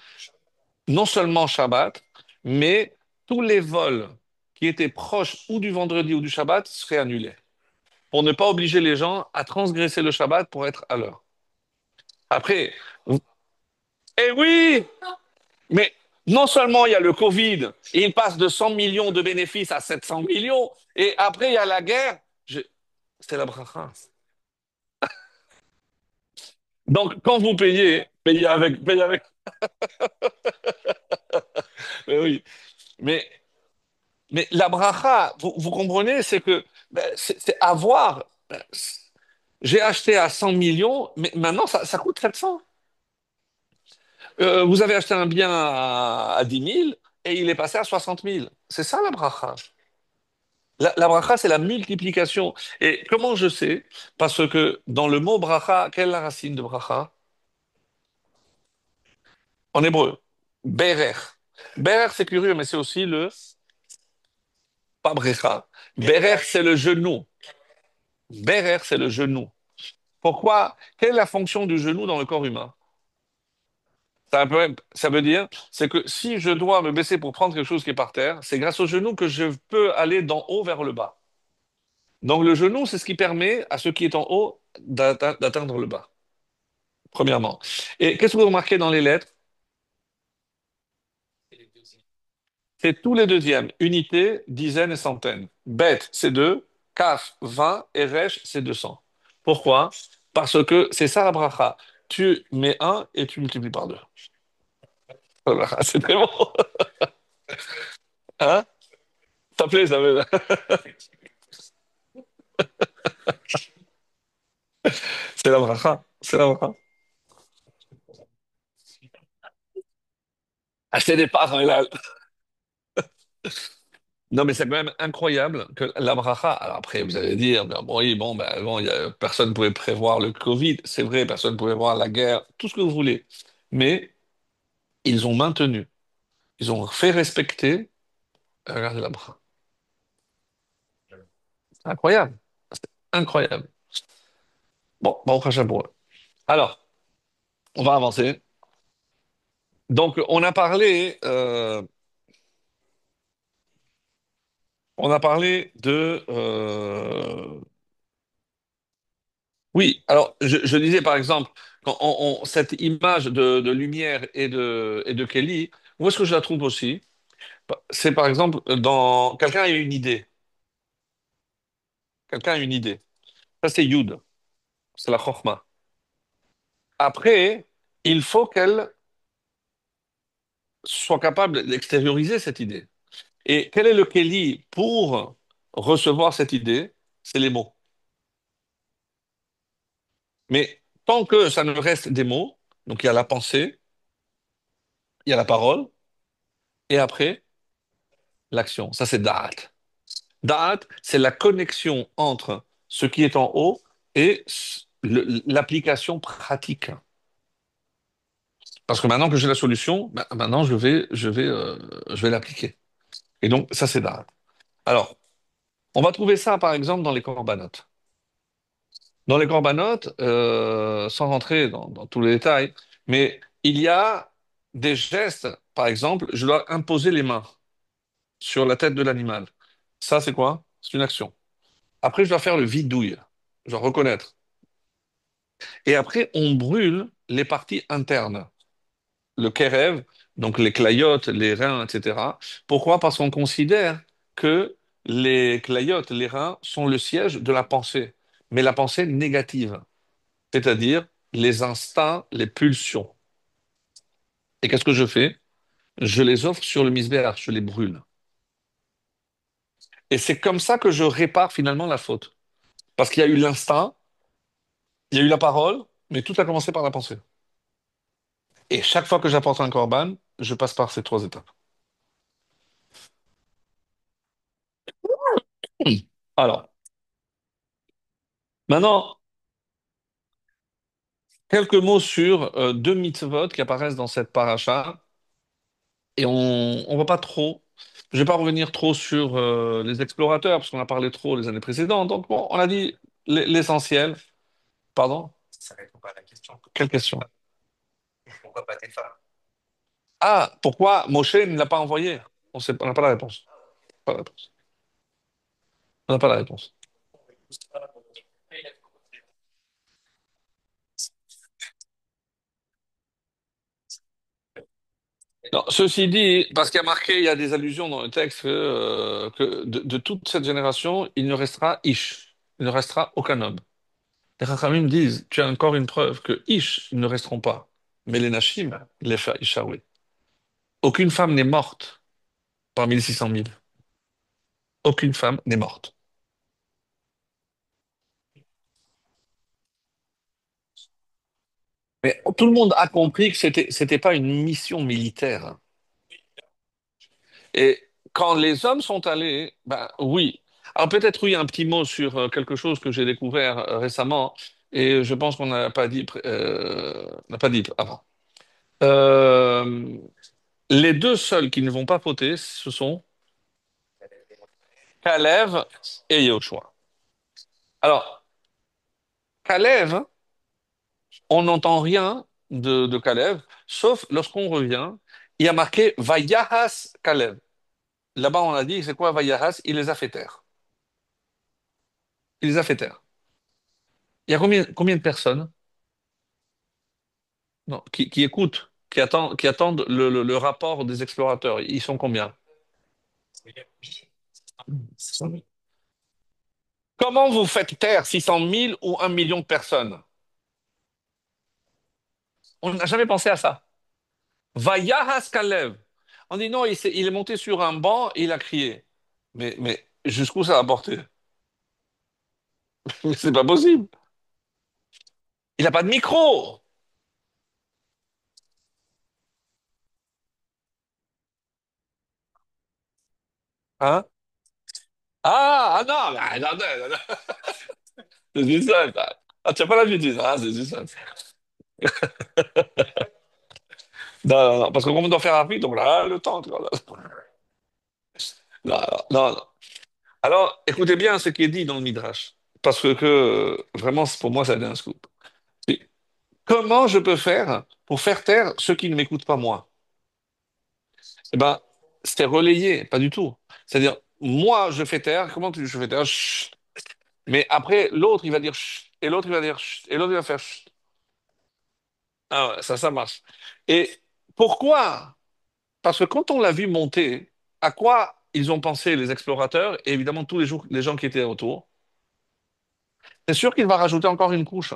Non seulement Shabbat, mais tous les vols qui étaient proches ou du vendredi ou du Shabbat seraient annulés, pour ne pas obliger les gens à transgresser le Shabbat pour être à l'heure. Après, eh oui, mais non seulement il y a le Covid, et il passe de 100 millions de bénéfices à 700 millions, et après il y a la guerre, c'est la bracha. Donc quand vous payez, payez avec. Mais oui, mais, mais la bracha, vous comprenez, c'est que ben, c'est avoir. Ben, j'ai acheté à 100 millions, mais maintenant ça coûte 700. Vous avez acheté un bien à 10 000 et il est passé à 60 000. C'est ça la bracha. La bracha, c'est la multiplication. Et comment je sais? Parce que dans le mot bracha, quelle est la racine de bracha? En hébreu, berer. Berer, c'est curieux, mais c'est aussi le pas brecha. Berer, c'est le genou. Berer, c'est le genou. Pourquoi? Quelle est la fonction du genou dans le corps humain? Ça veut dire, c'est que si je dois me baisser pour prendre quelque chose qui est par terre, c'est grâce au genou que je peux aller d'en haut vers le bas. Donc le genou, c'est ce qui permet à ce qui est en haut d'atteindre le bas, premièrement. Et qu'est-ce que vous remarquez dans les lettres? C'est tous les deuxièmes. Unité, dizaines et centaines. Bet, c'est 2. Kaf, 20. Et Resh, c'est 200. Pourquoi? Parce que c'est ça la bracha. Tu mets un et tu multiplies par deux. Voilà, c'est très bon. Hein? Ça plaît, ça plaît. C'est la bracha. C'est la bracha. Acheter des parts, hein, là. Non, mais c'est quand même incroyable que la bracha. Alors après, vous allez dire, ben, bon, oui, bon, ben, bon, personne ne pouvait prévoir le Covid. C'est vrai, personne ne pouvait voir la guerre, tout ce que vous voulez. Mais ils ont maintenu, ils ont fait respecter, regardez la bracha. Incroyable, incroyable. Bon, bon, prochain pour eux. Alors, on va avancer. Donc, on a parlé de, oui, alors je disais par exemple, quand cette image de lumière et de Kelly, où est-ce que je la trouve aussi? C'est par exemple dans quelqu'un a une idée. Quelqu'un a une idée. Ça, c'est Yud. C'est la Chokhmah. Après, il faut qu'elle soit capable d'extérioriser cette idée. Et quel est le Kelly pour recevoir cette idée? C'est les mots. Mais tant que ça ne reste des mots, donc il y a la pensée, il y a la parole, et après, l'action. Ça, c'est Da'at. Da'at, c'est la connexion entre ce qui est en haut et l'application pratique. Parce que maintenant que j'ai la solution, ben, maintenant je vais l'appliquer. Et donc, ça, c'est Da'at. Alors, on va trouver ça, par exemple, dans les corbanotes. Dans les corbanotes, sans rentrer dans tous les détails, mais il y a des gestes, par exemple, je dois imposer les mains sur la tête de l'animal. Ça, c'est quoi? C'est une action. Après, je dois faire le vidouille. Je dois reconnaître. Et après, on brûle les parties internes. Le kérev, donc les clayotes, les reins, etc. Pourquoi? Parce qu'on considère que les clayotes, les reins, sont le siège de la pensée, mais la pensée négative, c'est-à-dire les instincts, les pulsions. Et qu'est-ce que je fais? Je les offre sur le misbéach, je les brûle. Et c'est comme ça que je répare finalement la faute. Parce qu'il y a eu l'instinct, il y a eu la parole, mais tout a commencé par la pensée. Et chaque fois que j'apporte un corban, je passe par ces trois étapes. Alors, maintenant, quelques mots sur deux mitzvot qui apparaissent dans cette paracha. Et on va pas trop. Je vais pas revenir trop sur les explorateurs, parce qu'on a parlé trop les années précédentes. Donc, bon, on a dit l'essentiel. Pardon? Quelle question? Ah, pourquoi Moshe ne l'a pas envoyé? On n'a pas la réponse. Pas la réponse. On n'a pas la réponse. Non, ceci dit, parce qu'il y a marqué, il y a des allusions dans le texte que de toute cette génération, il ne restera Ish. Il ne restera aucun homme. Les Chachamim disent, tu as encore une preuve que Ish, ils ne resteront pas. Mais les Nashim, les Isha, oui. Aucune femme n'est morte parmi les 600 000. Aucune femme n'est morte. Mais tout le monde a compris que c'était pas une mission militaire. Et quand les hommes sont allés, ben oui. Alors peut-être oui, un petit mot sur quelque chose que j'ai découvert récemment, et je pense qu'on n'a pas dit avant. Euh, les deux seuls qui ne vont pas voter, ce sont Kalev et Yoshua. Alors, Kalev, on n'entend rien de Kalev, sauf lorsqu'on revient, il y a marqué Vayahas Kalev. Là-bas, on a dit, c'est quoi Vayahas? Il les a fait taire. Il les a fait taire. Il y a combien de personnes non, qui écoutent, qui attendent le rapport des explorateurs? Ils sont combien? Comment vous faites taire 600 000 ou 1 million de personnes? On n'a jamais pensé à ça. Vayahas Kalev. On dit non, il est monté sur un banc et il a crié. Mais jusqu'où ça a porté? Mais c'est pas possible. Il n'a pas de micro. Hein? Ah, ah non, non, non, non, c'est du ça. Ah, tu n'as pas l'habitude. Ah, c'est du ça. Non, non, non, parce que comme on doit faire rapide, donc là, le temps. Tu vois, là. Non, non, non. Alors, écoutez bien ce qui est dit dans le Midrash. Parce que vraiment, pour moi, ça a été un scoop. Et comment je peux faire pour faire taire ceux qui ne m'écoutent pas moi? Eh ben, c'est relayé, pas du tout. C'est-à-dire, moi, je fais taire, comment je fais taire? Chut. Mais après, l'autre, il va dire chut, et l'autre, il va dire chut, et l'autre, il va faire chut. Ah ouais, ça marche. Et pourquoi? Parce que quand on l'a vu monter, à quoi ils ont pensé les explorateurs, et évidemment tous les gens qui étaient autour, c'est sûr qu'il va rajouter encore une couche.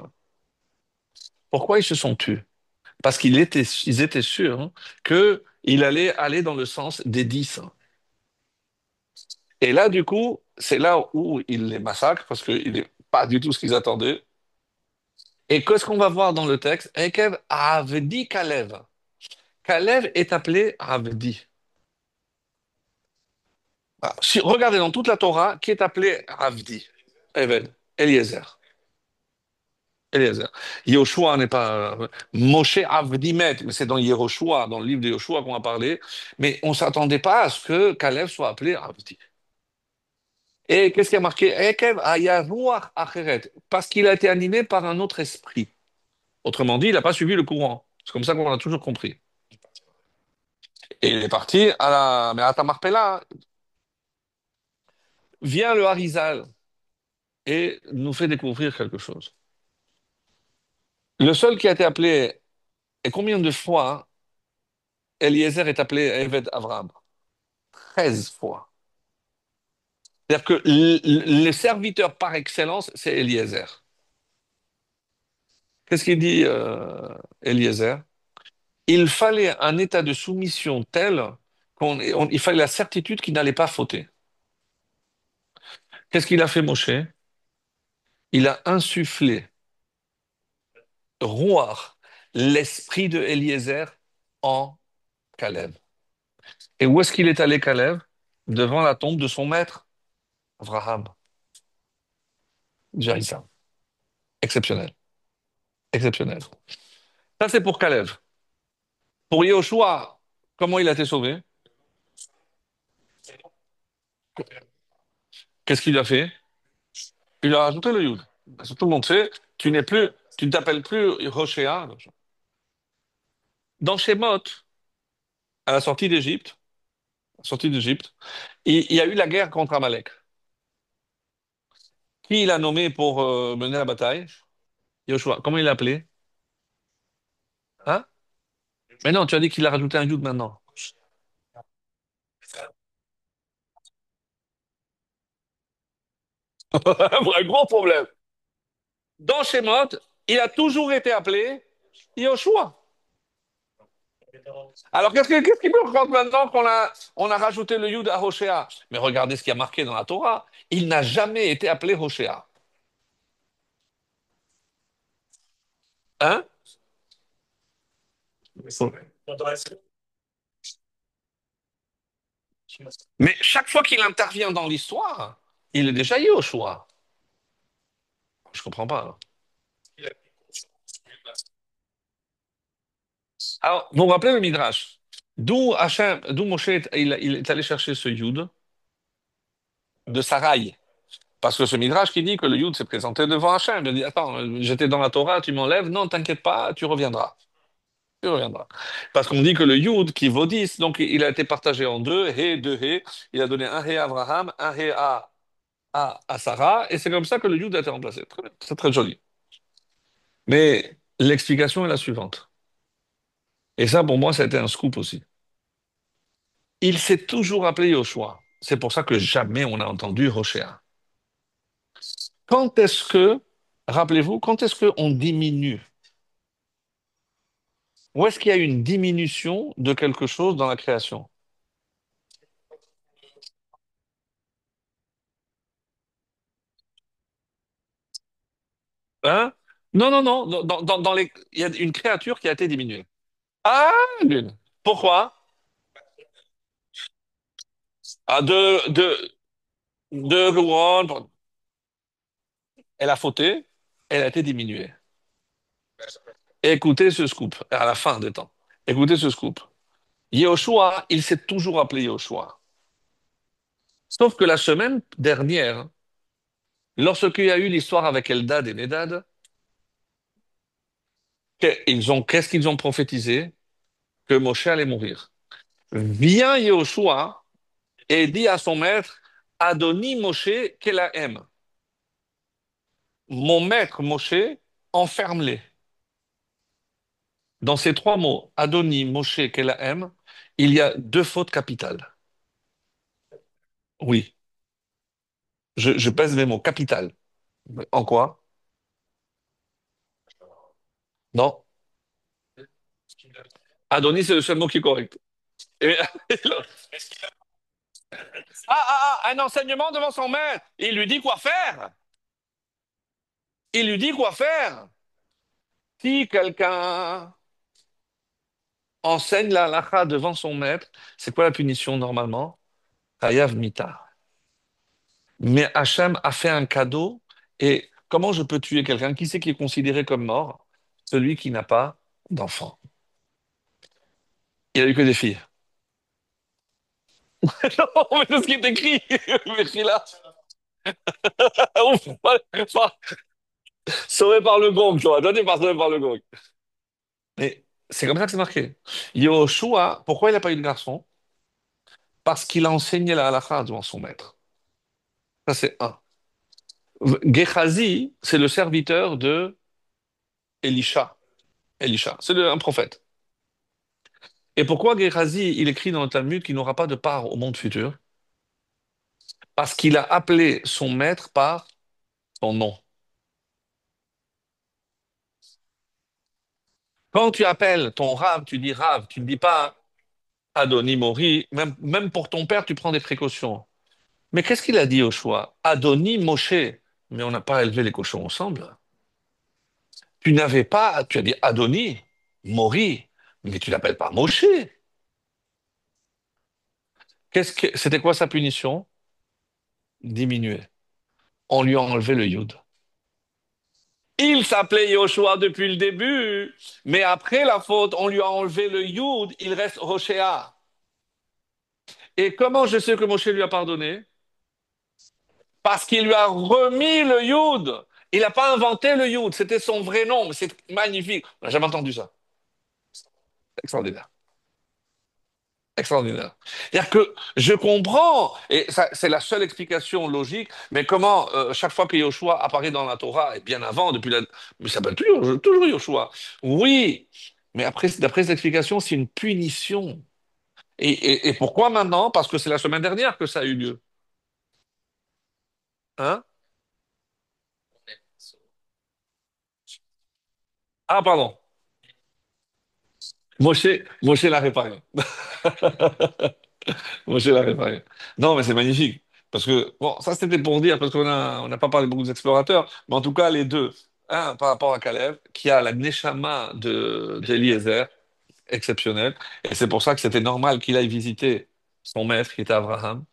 Pourquoi ils se sont tus? Parce ils étaient sûrs hein, que il allait aller dans le sens des 10. Et là, du coup, c'est là où il les massacre parce qu'il n'est pas du tout ce qu'ils attendaient. Et qu'est-ce qu'on va voir dans le texte? Ekev Avdi Kalev. Kalev est appelé Avdi. Ah, regardez dans toute la Torah, qui est appelé Avdi? Eved, Eliezer. Eliezer. Yoshua n'est pas. Moshe Avdi Met, mais c'est dans Yehoshua, dans le livre de Yoshua qu'on a parlé. Mais on ne s'attendait pas à ce que Kalev soit appelé Avdi. Et qu'est-ce qui a marqué? Ekev Aya Ruach Acheret, parce qu'il a été animé par un autre esprit. Autrement dit, il n'a pas suivi le courant. C'est comme ça qu'on a toujours compris. Et il est parti à la. Mais à Tamarpella, vient le Harizal et nous fait découvrir quelque chose. Le seul qui a été appelé, et combien de fois Eliezer est appelé Eved Avraham? 13 fois. C'est-à-dire que le serviteur par excellence, c'est Eliezer. Qu'est-ce qu'il dit, Eliezer? Il fallait un état de soumission tel il fallait la certitude qu'il n'allait pas fauter. Qu'est-ce qu'il a fait, Moshe? Il a insufflé Ruach, l'esprit de Eliezer, en Caleb. Et où est-ce qu'il est allé, Caleb? Devant la tombe de son maître, Abraham. Jarissa. Exceptionnel. Exceptionnel. Ça, c'est pour Caleb. Pour Yahushua, comment il a été sauvé? Qu'est-ce qu'il a fait? Il a rajouté le Yud. Parce que tout le monde sait, tu ne t'appelles plus Hoshea. Dans Shemot, à la sortie d'Égypte, il y a eu la guerre contre Amalek. Qui il a nommé pour mener la bataille? Yoshua. Comment il l'a appelé? Hein? Mais non, tu as dit qu'il a rajouté un Yud maintenant. Un gros problème. Dans Shemot, il a toujours été appelé Yoshua. Alors, qu'est-ce qui me raconte maintenant on a rajouté le Yud à Hoshea? Mais regardez ce qui a marqué dans la Torah. Il n'a jamais été appelé Hoshea. Hein? Mais chaque fois qu'il intervient dans l'histoire, il est déjà Yoshua. Je comprends pas. Alors, vous vous rappelez le Midrash? D'où Moshe il est allé chercher ce Yud de Sarai. Parce que ce Midrash qui dit que le Yud s'est présenté devant Hachem. Il a dit, attends, j'étais dans la Torah, tu m'enlèves. Non, t'inquiète pas, tu reviendras. Tu reviendras. Parce qu'on dit que le Yud qui vaut 10, donc il a été partagé en deux, He, deux He. Il a donné un He à Abraham, un He à Sarah, et c'est comme ça que le Yud a été remplacé. Très bien. C'est très joli. Mais l'explication est la suivante. Et ça, pour moi, ça a été un scoop aussi. Il s'est toujours appelé Yoshua. C'est pour ça que jamais on a entendu Hoshea. Quand est-ce que, rappelez-vous, quand est-ce qu'on diminue? Où est-ce qu'il y a une diminution de quelque chose dans la création? Hein? Non, non, non. Il y a une créature qui a été diminuée. Ah, l'une. Pourquoi? Ah, Rouen, elle a fauté, elle a été diminuée. Écoutez ce scoop, à la fin des temps. Écoutez ce scoop. Yehoshua, il s'est toujours appelé Yehoshua. Sauf que la semaine dernière, lorsqu'il y a eu l'histoire avec Eldad et Medad, qu'est-ce qu'ils ont prophétisé? Que Moshe allait mourir. Vient Yehoshua et dit à son maître, Adoni Moshe Kelahem. Mon maître Moshe, enferme-les. Dans ces trois mots, Adoni, Moshe, Kelahem, il y a deux fautes capitales. Oui, je pèse mes mots, capitales. En quoi? Non. Adonis, c'est le seul mot qui est correct. Et- un enseignement devant son maître. Il lui dit quoi faire. Il lui dit quoi faire. Si quelqu'un enseigne la halakha devant son maître, c'est quoi la punition normalement? Chayav mita. Mais Hachem a fait un cadeau. Et comment je peux tuer quelqu'un? Qui c'est qui est considéré comme mort? Celui qui n'a pas d'enfant. Il a eu que des filles. Non, mais c'est ce qui est écrit. Mais là, ouf, sauvé par le gong, toi. Toi, t'es pas sauvé par le gong. Mais c'est comme ça que c'est marqué. Yoshua, pourquoi il n'a pas eu de garçon? Parce qu'il a enseigné la halakha devant son maître. Ça, c'est un. Gehazi, c'est le serviteur de Elisha. Elisha, c'est un prophète. Et pourquoi Gehazi, il écrit dans le Talmud qu'il n'aura pas de part au monde futur? Parce qu'il a appelé son maître par son nom. Quand tu appelles ton Rav, tu dis Rav, tu ne dis pas Adoni Mori, même pour ton père, tu prends des précautions. Mais qu'est-ce qu'il a dit au choix? Adoni Moshe. Mais on n'a pas élevé les cochons ensemble. Tu n'avais pas, tu as dit Adoni, Mori, mais tu l'appelles pas Moshe. C'était quoi sa punition? Diminuer. On lui a enlevé le yud. Il s'appelait Yoshua depuis le début, mais après la faute, on lui a enlevé le yud, il reste Roshea. Et comment je sais que Moshe lui a pardonné? Parce qu'il lui a remis le yud. Il n'a pas inventé le yud, c'était son vrai nom, mais c'est magnifique. On n'a jamais entendu ça. Extraordinaire. Extraordinaire. C'est-à-dire que je comprends, et ça, c'est la seule explication logique, mais comment chaque fois que Yoshua apparaît dans la Torah, et bien avant, depuis la... Mais ça s'appelle toujours Yoshua. Oui, mais après, d'après cette explication, c'est une punition. Et pourquoi maintenant? Parce que c'est la semaine dernière que ça a eu lieu. Hein? Ah, pardon. Moshe l'a réparé. Moshe l'a réparé. Non, mais c'est magnifique. Parce que, bon, ça c'était pour dire, parce on n'a pas parlé beaucoup d'explorateurs, mais en tout cas, les deux. Un, par rapport à Caleb, qui a la neshama d'Eliezer, exceptionnelle. Et c'est pour ça que c'était normal qu'il aille visiter son maître, qui était Abraham.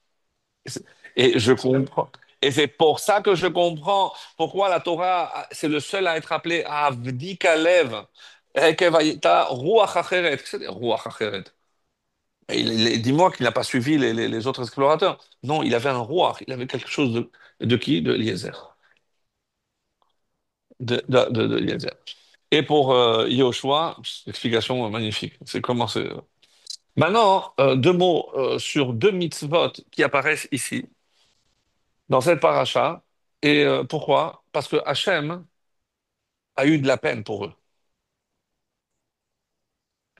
Et je comprends. Et c'est pour ça que je comprends pourquoi la Torah, c'est le seul à être appelé Avdi Kalev. Ekevayita Ruach Acheret. Qu'est-ce que c'est Ruach Acheret? Et dis-moi qu'il n'a pas suivi les autres explorateurs. Non, il avait un roi, il avait quelque chose de qui? De Eliezer. De Eliezer. Et pour Yehoshua, explication magnifique. C'est comment c'est. Maintenant, deux mots sur deux mitzvot qui apparaissent ici, dans cette paracha. Et pourquoi? Parce que Hachem a eu de la peine pour eux.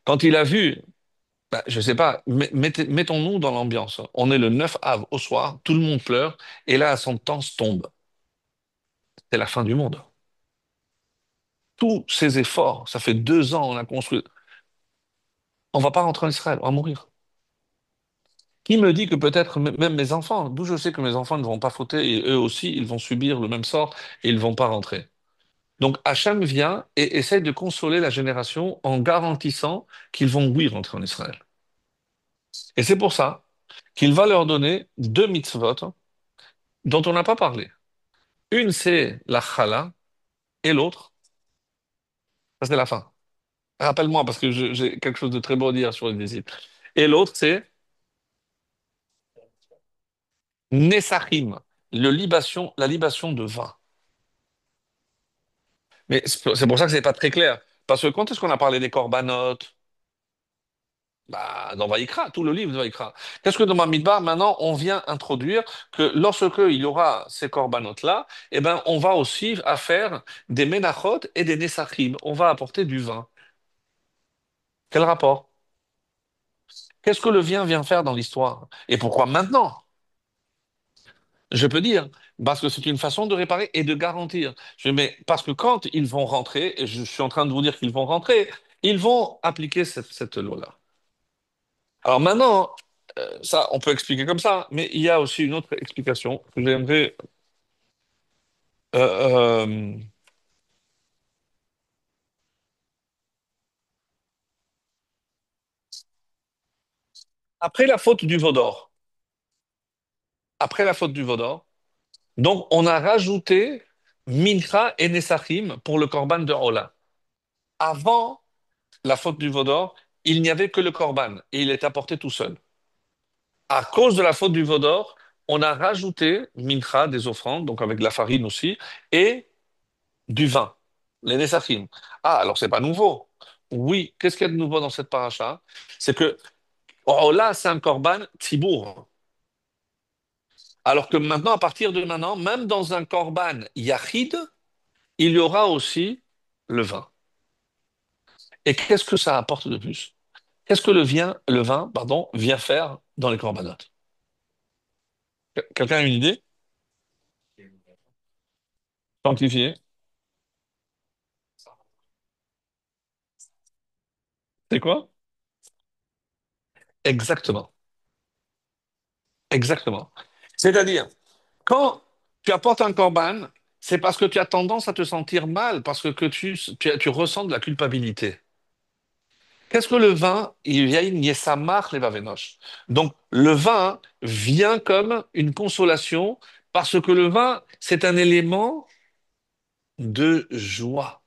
Quand il a vu, bah, je sais pas, mettons-nous dans l'ambiance. On est le 9 av au soir, tout le monde pleure, et là, la sentence tombe. C'est la fin du monde. Tous ces efforts, ça fait 2 ans, on a construit. On va pas rentrer en Israël, on va mourir. Qui me dit que peut-être même mes enfants, d'où je sais que mes enfants ne vont pas fauter et eux aussi, ils vont subir le même sort et ils vont pas rentrer. Donc Hacham vient et essaie de consoler la génération en garantissant qu'ils vont, oui, rentrer en Israël. Et c'est pour ça qu'il va leur donner deux mitzvot dont on n'a pas parlé. Une, c'est la chala et l'autre, ça c'est la fin. Rappelle-moi parce que j'ai quelque chose de très beau à dire sur les disciples. Et l'autre, c'est Nessachim, la libation de vin. Mais c'est pour ça que c'est pas très clair. Parce que quand est-ce qu'on a parlé des corbanotes? Bah, dans Vaïkra, tout le livre de Vaïkra. Qu'est-ce que dans Bamidbar, maintenant, on vient introduire que lorsque il y aura ces corbanotes-là, eh ben, on va aussi à faire des menachot et des nessachim. On va apporter du vin. Quel rapport? Qu'est-ce que le vin vient faire dans l'histoire? Et pourquoi maintenant? Je peux dire, parce que c'est une façon de réparer et de garantir. Mais parce que quand ils vont rentrer, et je suis en train de vous dire qu'ils vont rentrer, ils vont appliquer cette loi-là. Alors maintenant, ça, on peut expliquer comme ça, mais il y a aussi une autre explication que j'aimerais. euh, euh, après la faute du veau d'or, après la faute du veau d'or, donc on a rajouté Mincha et Nesachim pour le korban de Ola. Avant la faute du veau d'or, il n'y avait que le korban et il est apporté tout seul. À cause de la faute du veau d'or, on a rajouté Mincha, des offrandes, donc avec de la farine aussi, et du vin, les Nesachim. Ah, alors c'est pas nouveau. Oui, qu'est-ce qu'il y a de nouveau dans cette paracha? C'est que Ola, c'est un korban tzibour. Alors que maintenant, à partir de maintenant, même dans un korban yachid, il y aura aussi le vin. Et qu'est-ce que ça apporte de plus? Qu'est-ce que le vin, pardon, vient faire dans les corbanotes? Quelqu'un a une idée? Sanctifié. C'est quoi? Exactement. Exactement. C'est-à-dire, quand tu apportes un corban, c'est parce que tu as tendance à te sentir mal, parce que tu ressens de la culpabilité. Qu'est-ce que le vin? Il vient yesamach levavenosh. Donc, le vin vient comme une consolation, parce que le vin, c'est un élément de joie,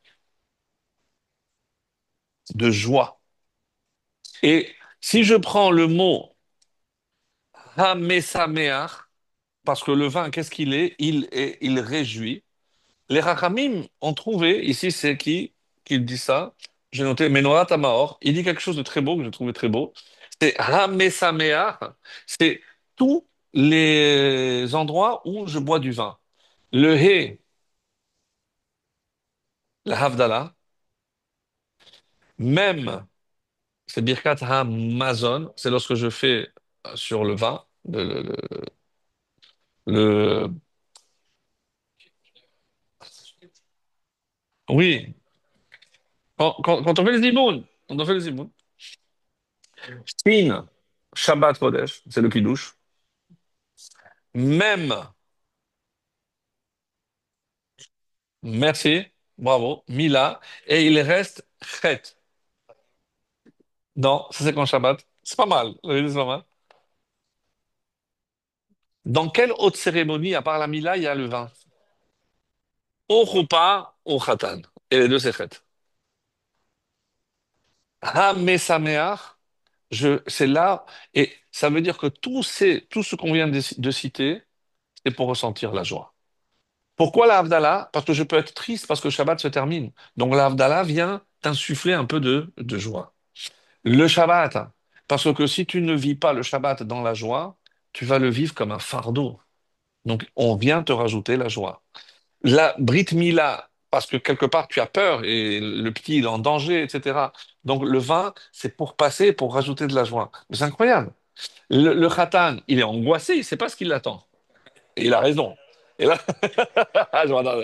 de joie. Et si je prends le mot hamesameach, parce que le vin, qu'est-ce qu'il est? Il réjouit. Les Rachamim ont trouvé, ici c'est qui dit ça? J'ai noté Menorah Tamaor. Il dit quelque chose de très beau, que j'ai trouvé très beau. C'est hamesameach, c'est tous les endroits où je bois du vin. Le He, la Havdalah, même, c'est Birkat Hamazon, c'est lorsque je fais sur le vin, le- oui, quand on fait les imouns, quand on fait les imouns, Shin, Shabbat Kodesh, c'est le Kiddush, même, merci, bravo, Mila, et il reste Chet. Non, ça c'est quand Shabbat. C'est pas mal, oui, c'est pas mal. Dans quelle autre cérémonie, à part la Mila, il y a le vin? Au Chuppah, au Khatan. Et les deux, c'est Chet. Ha-Mesameach, c'est là, et ça veut dire que tout ce qu'on vient de citer, c'est pour ressentir la joie. Pourquoi la Havdalah? Parce que je peux être triste parce que le Shabbat se termine. Donc la Havdalah vient t'insuffler un peu de joie. Le Shabbat, parce que si tu ne vis pas le Shabbat dans la joie, tu vas le vivre comme un fardeau. Donc on vient te rajouter la joie. La Brit Mila, parce que quelque part tu as peur et le petit il est en danger, etc. Donc le vin, c'est pour passer, pour rajouter de la joie. Mais c'est incroyable. Le Khatan, il est angoissé, il ne sait pas ce qui l'attend. Et il a raison. Et là, ah, je m'entends.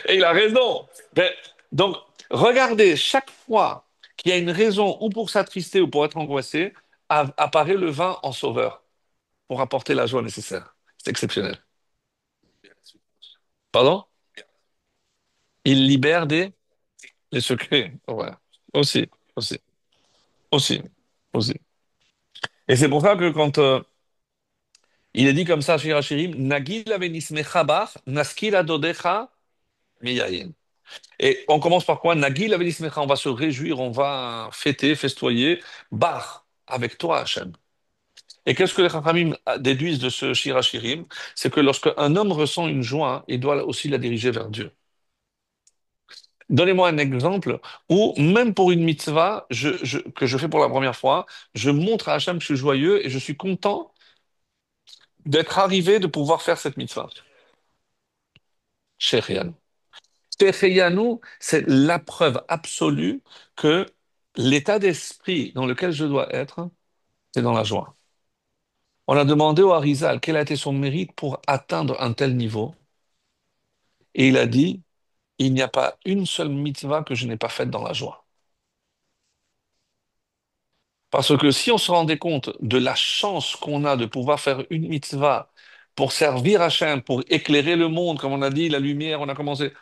Et il a raison. Mais, donc, regardez, chaque fois qu'il y a une raison ou pour s'attrister ou pour être angoissé, apparaît le vin en sauveur pour apporter la joie nécessaire. C'est exceptionnel. Pardon? Il libère les secrets. Ouais. Aussi, aussi, aussi, aussi. Et c'est pour ça que quand il est dit comme ça, Shir Hashirim, Nagil avenismecha bach, naskil adodecha miyayin. Et on commence par quoi? Nagil avenismecha, on va se réjouir, on va fêter, festoyer, bar, avec toi, Hachem. Et qu'est-ce que les Chachamim déduisent de ce Shir Hashirim? C'est que lorsque un homme ressent une joie, il doit aussi la diriger vers Dieu. Donnez-moi un exemple où, même pour une mitzvah que je fais pour la première fois, je montre à Hachem que je suis joyeux et je suis content d'être arrivé de pouvoir faire cette mitzvah. Shechianu. Shechianu, c'est la preuve absolue que l'état d'esprit dans lequel je dois être, c'est dans la joie. On a demandé au Harizal quel a été son mérite pour atteindre un tel niveau, et il a dit, il n'y a pas une seule mitzvah que je n'ai pas faite dans la joie. Parce que si on se rendait compte de la chance qu'on a de pouvoir faire une mitzvah pour servir Hachem, pour éclairer le monde, comme on a dit, la lumière, on a commencé.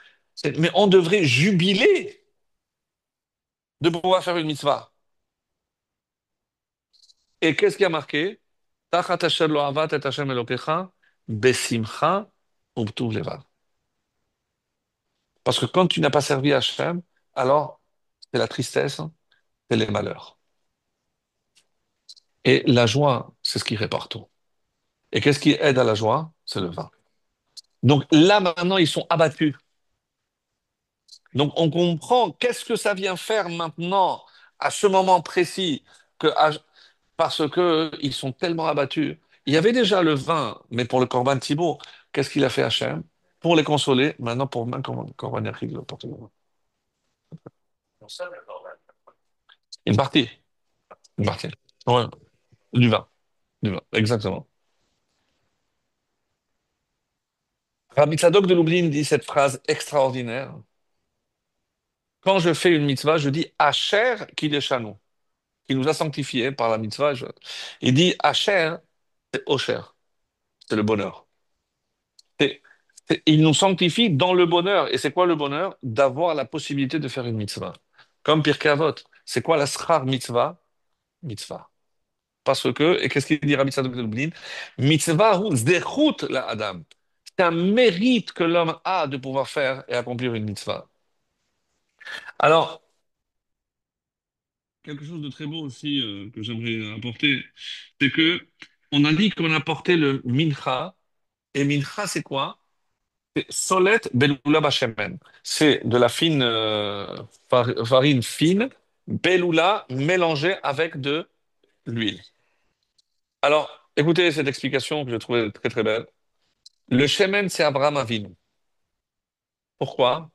Mais on devrait jubiler de pouvoir faire une mitzvah. Et qu'est-ce qui a marqué? Tachat asher lo avat et Hashem Elokecha, besimcha ubtuv levav. Parce que quand tu n'as pas servi Hachem, alors c'est la tristesse, c'est les malheurs. Et la joie, c'est ce qui répare tout. Et qu'est-ce qui aide à la joie? C'est le vin. Donc là, maintenant, ils sont abattus. Donc on comprend qu'est-ce que ça vient faire maintenant, à ce moment précis, parce que ils sont tellement abattus. Il y avait déjà le vin, mais pour le Corban Thibaut, qu'est-ce qu'il a fait Hachem? Pour les consoler, maintenant pour même Corban Yachid, le porte-monnaie. Une partie, une partie. Ouais, du vin, du vin, exactement. Rabbi Tzadok de Lublin dit cette phrase extraordinaire. Quand je fais une mitzvah, je dis Asher Kideshanu, qui nous a sanctifiés par la mitzvah. Il dit Asher, c'est Osher, c'est le bonheur. C'est- il nous sanctifie dans le bonheur. Et c'est quoi le bonheur? D'avoir la possibilité de faire une mitzvah. Comme Pirkei Avot. C'est quoi la schar mitzvah? Mitzvah. Parce que, et qu'est-ce qu'il dit Rabbi Tzadok de Lublin? Mitzvah hu zechut la Adam. C'est un mérite que l'homme a de pouvoir faire et accomplir une mitzvah. Alors, quelque chose de très beau aussi que j'aimerais apporter, c'est que on a dit qu'on apportait le mincha. Et mincha, c'est quoi? C'est Solet beloula bashemen. C'est de la fine farine fine, beloula mélangée avec de l'huile. Alors, écoutez cette explication que je trouvais très très belle. Le shemen, c'est Abraham Avinu. Pourquoi?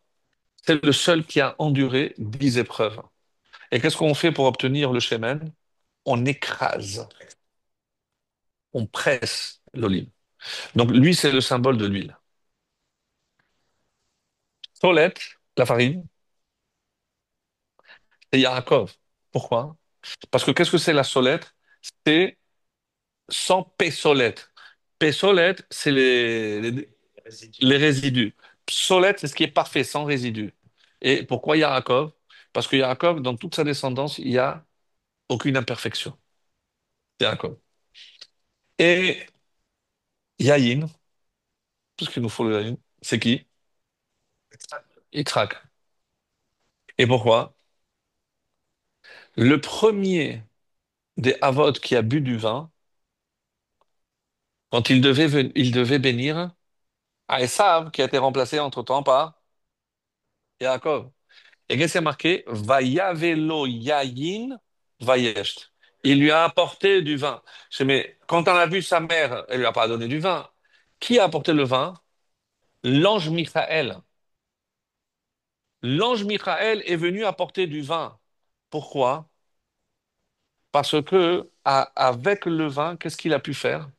C'est le seul qui a enduré 10 épreuves. Et qu'est-ce qu'on fait pour obtenir le shemen? On écrase, on presse l'olive. Donc lui, c'est le symbole de l'huile. Solet, la farine, c'est Yaakov. Pourquoi? Parce que qu'est-ce que c'est la solette? C'est sans pésolette. Pésolette, c'est les résidus. Psolette, c'est ce qui est parfait, sans résidus. Et pourquoi Yaakov? Parce que Yaakov, dans toute sa descendance, il n'y a aucune imperfection. Yaakov. Et Yaïn, tout ce qu'il nous faut le Yaïn, c'est qui? Yitzhak. Et pourquoi? Le premier des Havot qui a bu du vin, quand il devait bénir à Esav, qui a été remplacé entre-temps par Yaakov. Et qu'est-ce qui est marqué? Vayavelo yayin vayesht. Il lui a apporté du vin. Je dis, mais quand on a vu sa mère, elle lui a pas donné du vin. Qui a apporté le vin? L'ange Michael. L'ange Michael est venu apporter du vin. Pourquoi? Parce que avec le vin, qu'est-ce qu'il a pu faire?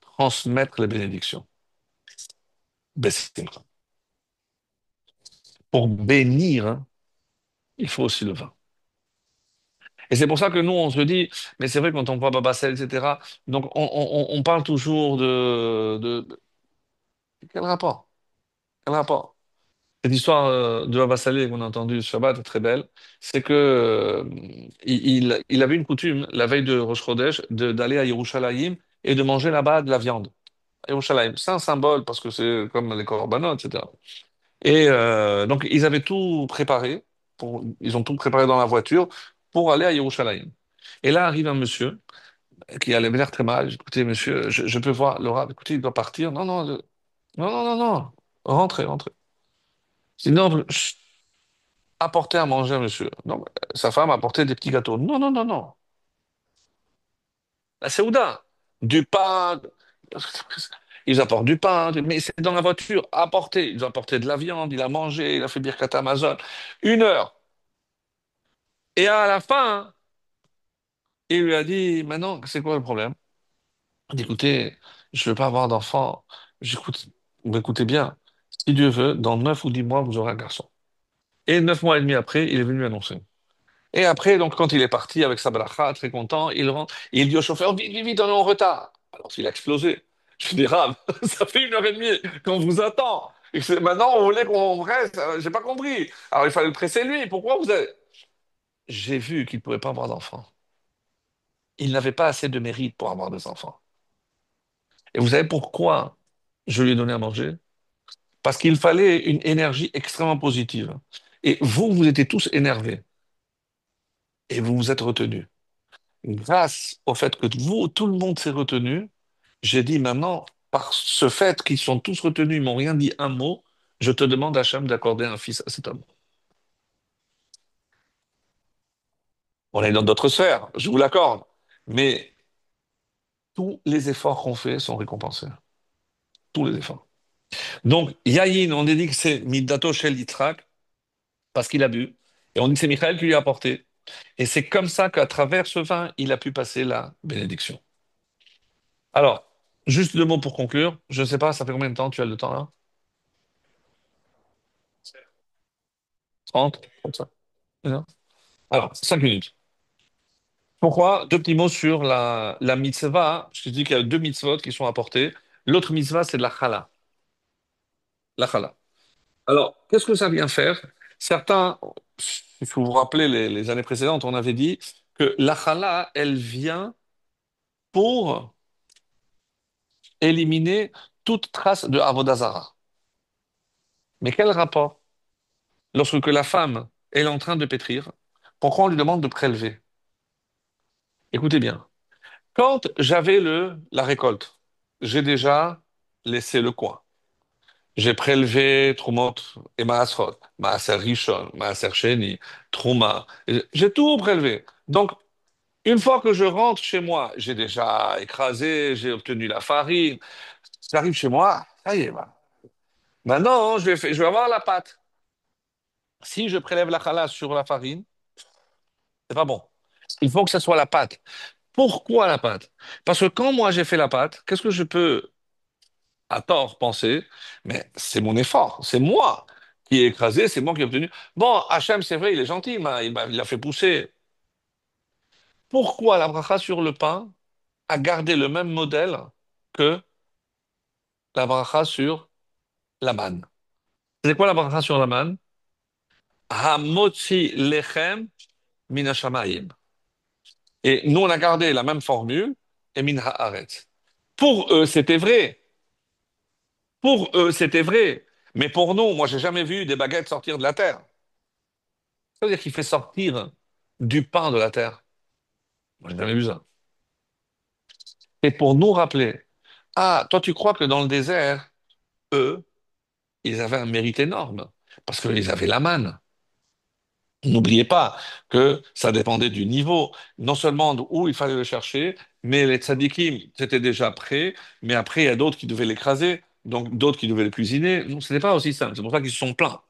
Transmettre les bénédictions. Bessimcha. Pour bénir, hein, il faut aussi le vin. Et c'est pour ça que nous, on se dit, mais c'est vrai, quand on voit Baba Sel, etc., donc on parle toujours Quel rapport? Quel rapport? Cette histoire de Baba Salé qu'on a entendue ce Shabbat est très belle. C'est que il avait une coutume, la veille de Rosh Chodesh, d'aller à Yerushalayim et de manger là-bas de la viande. À Yerushalayim. C'est un symbole parce que c'est comme les korbanot, etc. Et donc, ils avaient tout préparé. Ils ont tout préparé dans la voiture pour aller à Yerushalayim. Et là arrive un monsieur qui avait l'air très mal. Écoutez, monsieur, je peux voir Laura. Écoutez, il doit partir. Non, non, non, non, non, non. Rentrez, rentrez. Sinon, apportez à manger, monsieur. Non, sa femme apportait des petits gâteaux. Non, non, non, non. La Séouda. Du pain. Ils apportent du pain, mais c'est dans la voiture. Apportez. Ils ont apporté de la viande, il a mangé, il a fait Birkat Amazon. 1 heure. Et à la fin, il lui a dit, maintenant, c'est quoi le problème? Il dit, écoutez, je ne veux pas avoir d'enfant. J'écoute, vous écoutez bien. Si Dieu veut, dans 9 ou 10 mois, vous aurez un garçon. Et 9 mois et demi après, il est venu annoncer. Et après, donc, quand il est parti avec sa bracha, très content, il rentre, et il dit au chauffeur, vite, vite, vite, on est en retard. Alors, il a explosé. Je dis, Rav, ça fait 1 heure et demie qu'on vous attend. Maintenant, on voulait qu'on reste. J'ai pas compris. Alors, il fallait le presser lui. Pourquoi vous avez... J'ai vu qu'il pouvait pas avoir d'enfants. Il n'avait pas assez de mérite pour avoir des enfants. Et vous savez pourquoi je lui ai donné à manger? Parce qu'il fallait une énergie extrêmement positive. Et vous, vous étiez tous énervés. Et vous vous êtes retenus. Grâce au fait que vous, tout le monde s'est retenu, j'ai dit maintenant, par ce fait qu'ils sont tous retenus, ils m'ont rien dit un mot, je te demande, Hachem, d'accorder un fils à cet homme. On est dans d'autres sphères, je vous l'accorde. Mais tous les efforts qu'on fait sont récompensés. Tous les efforts. Donc, Yahin, on dit que c'est Midato Shel Yitzhak, parce qu'il a bu. Et on dit que c'est Michael qui lui a apporté. Et c'est comme ça qu'à travers ce vin, il a pu passer la bénédiction. Alors, juste 2 mots pour conclure. Je ne sais pas, ça fait combien de temps tu as le temps là? 30, comme ça. Non. Alors, 5 minutes. Pourquoi? 2 petits mots sur la mitzvah. Je te dis qu'il y a 2 mitzvot qui sont apportés. L'autre mitzvah, c'est de la chala. La chala. Alors, qu'est-ce que ça vient faire? Certains, si vous vous rappelez les années précédentes, on avait dit que la chala, elle vient pour éliminer toute trace de Avodazara. Mais quel rapport? Lorsque que la femme elle est en train de pétrir, pourquoi on lui demande de prélever? Écoutez bien. Quand j'avais la récolte, j'ai déjà laissé le coin. J'ai prélevé Trumot et Maasrot, Maaser Rishon, Maaser Sheni, Truma. J'ai tout prélevé. Donc, une fois que je rentre chez moi, j'ai déjà écrasé, j'ai obtenu la farine. J'arrive chez moi, ça y est, bah. Maintenant, je vais avoir la pâte. Si je prélève la challah sur la farine, c'est pas bon. Il faut que ce soit la pâte. Pourquoi la pâte? Parce que quand moi j'ai fait la pâte, qu'est-ce que je peux à tort penser? Mais c'est mon effort, c'est moi qui ai écrasé, c'est moi qui ai obtenu. Bon, Hachem, c'est vrai, il est gentil, il l'a fait pousser. Pourquoi la bracha sur le pain a gardé le même modèle que la bracha sur la manne? C'est quoi la bracha sur la manne? Hamotzi lechem min hashamayim. Et nous, on a gardé la même formule, et min haaretz. Pour eux, c'était vrai. Pour eux, c'était vrai. Mais pour nous, moi, j'ai jamais vu des baguettes sortir de la terre. Ça veut dire qu'il fait sortir du pain de la terre. Moi, j'ai jamais vu ça. Et pour nous rappeler, ah, toi, tu crois que dans le désert, eux, ils avaient un mérite énorme. Parce qu'ils avaient la manne. N'oubliez pas que ça dépendait du niveau, non seulement d'où il fallait le chercher, mais les tzadikim, c'était déjà prêt, mais après, il y a d'autres qui devaient l'écraser, donc d'autres qui devaient le cuisiner. Donc, ce n'était pas aussi simple. C'est pour ça qu'ils se sont plaints.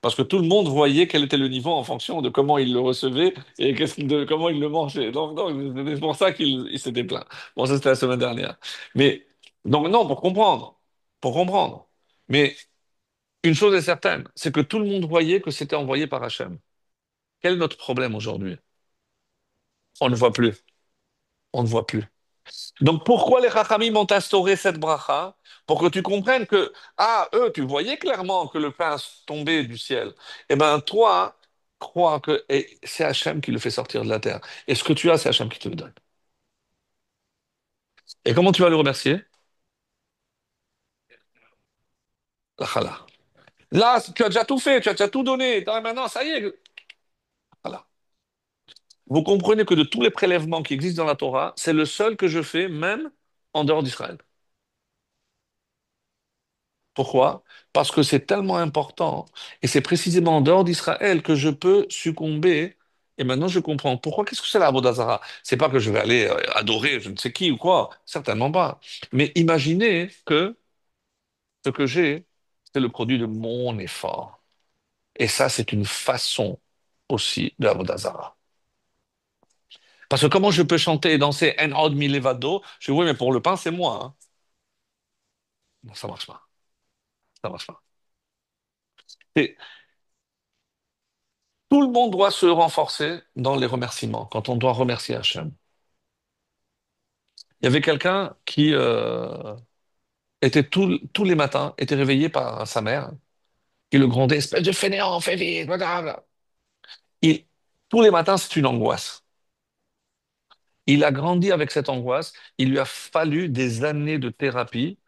Parce que tout le monde voyait quel était le niveau en fonction de comment il le recevait et comment il le mangeait. Donc, c'est pour ça qu'il s'était plaint. Bon, ça, c'était la semaine dernière. Mais, donc, non, pour comprendre. Pour comprendre. Mais une chose est certaine, c'est que tout le monde voyait que c'était envoyé par Hachem. Quel est notre problème aujourd'hui? On ne voit plus. On ne voit plus. Donc pourquoi les Chachamim ont instauré cette bracha? Pour que tu comprennes que, ah, eux, tu voyais clairement que le pain tombait du ciel. Eh bien, toi, crois que c'est Hachem qui le fait sortir de la terre. Et ce que tu as, c'est Hachem qui te le donne. Et comment tu vas le remercier? La chala. Là, tu as déjà tout fait, tu as déjà tout donné. Maintenant, ça y est. Voilà. Vous comprenez que de tous les prélèvements qui existent dans la Torah, c'est le seul que je fais, même en dehors d'Israël. Pourquoi? Parce que c'est tellement important et c'est précisément en dehors d'Israël que je peux succomber. Et maintenant, je comprends. Pourquoi? Qu'est-ce que c'est la Vodazara? C'est pas que je vais aller adorer je ne sais qui ou quoi. Certainement pas. Mais imaginez que ce que j'ai, c'est le produit de mon effort. Et ça, c'est une façon aussi de la Vodazara. Parce que comment je peux chanter et danser En Od Mi Levado? Je dis oui, mais pour le pain, c'est moi, hein. Non, ça marche pas. Ça marche pas. Tout le monde doit se renforcer dans les remerciements, quand on doit remercier Hachem. Il y avait quelqu'un qui était tous les matins, était réveillé par sa mère, qui le grondait, espèce de fainéant, fais vite, blablabla. Et tous les matins, c'est une angoisse. Il a grandi avec cette angoisse. Il lui a fallu des années de thérapie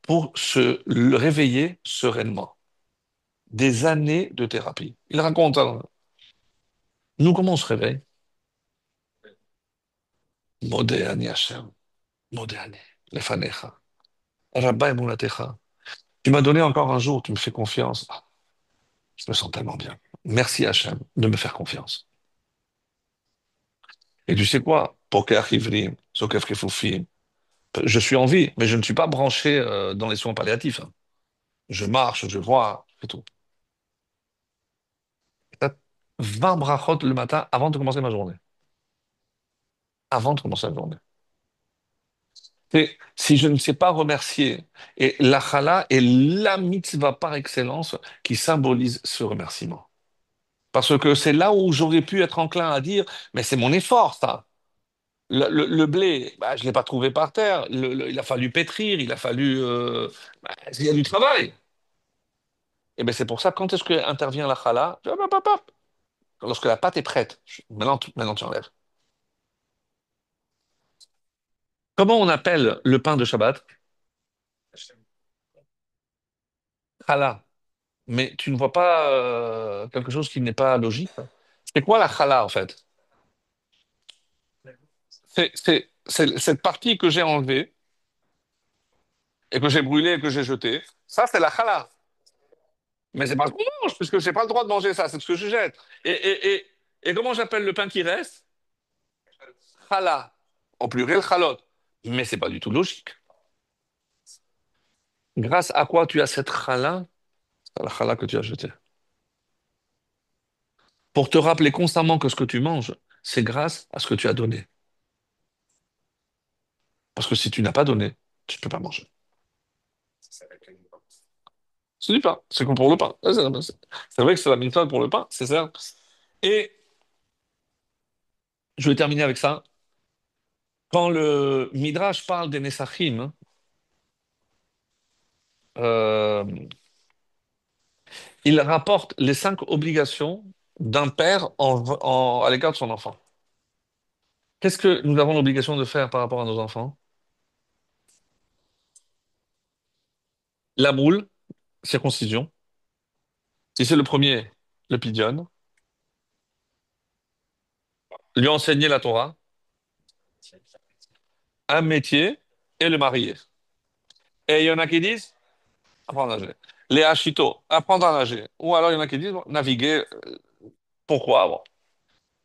pour se le réveiller sereinement. Des années de thérapie. Il raconte, hein, nous, comment on se réveille? Modéani Hashem, Modéani, Lefanecha, Rabba Emunatecha. Tu m'as donné encore un jour, tu me fais confiance. Ah, je me sens tellement bien. Merci Hachem de me faire confiance. Et tu sais quoi? Poker Ivrim, Sokef Kefufim. Je suis en vie, mais je ne suis pas branché dans les soins palliatifs, hein. Je marche, je vois, c'est tout. T'as 20 brachot le matin avant de commencer ma journée. Avant de commencer la journée. Et si je ne sais pas remercier, et la chala est la mitzvah par excellence qui symbolise ce remerciement. Parce que c'est là où j'aurais pu être enclin à dire, mais c'est mon effort, ça. Le blé, bah, je ne l'ai pas trouvé par terre. Il a fallu pétrir, il a fallu... bah, il y a du travail. Et bien c'est pour ça, quand est-ce que intervient la chala? Hop, hop, hop, hop. Lorsque la pâte est prête. Maintenant, maintenant tu enlèves. Comment on appelle le pain de Shabbat? Challah. Mais tu ne vois pas quelque chose qui n'est pas logique? C'est quoi la challah en fait? C'est cette partie que j'ai enlevée et que j'ai brûlée et que j'ai jetée. Ça, c'est la challah. Mais c'est pas ce qu'on mange, puisque j'ai pas le droit de manger ça, c'est ce que je jette. Et comment j'appelle le pain qui reste? Challah. Au pluriel, chalot. Mais c'est pas du tout logique. Grâce à quoi tu as cette challah? C'est la challah que tu as jetée. Pour te rappeler constamment que ce que tu manges, c'est grâce à ce que tu as donné. Parce que si tu n'as pas donné, tu ne peux pas manger. C'est du pain. C'est comme pour le pain. Ouais, c'est vrai que c'est la méthode pour le pain, c'est ça. Et je vais terminer avec ça. Quand le Midrash parle des Nesachim, euh, il rapporte les 5 obligations d'un père à l'égard de son enfant. Qu'est-ce que nous avons l'obligation de faire par rapport à nos enfants? La moule, circoncision. Si c'est le premier, le pidion. Lui enseigner la Torah, un métier et le marier. Et il y en a qui disent apprendre à nager. Les hachito, apprendre à nager. Ou alors il y en a qui disent bon, naviguer. Pourquoi? Bon.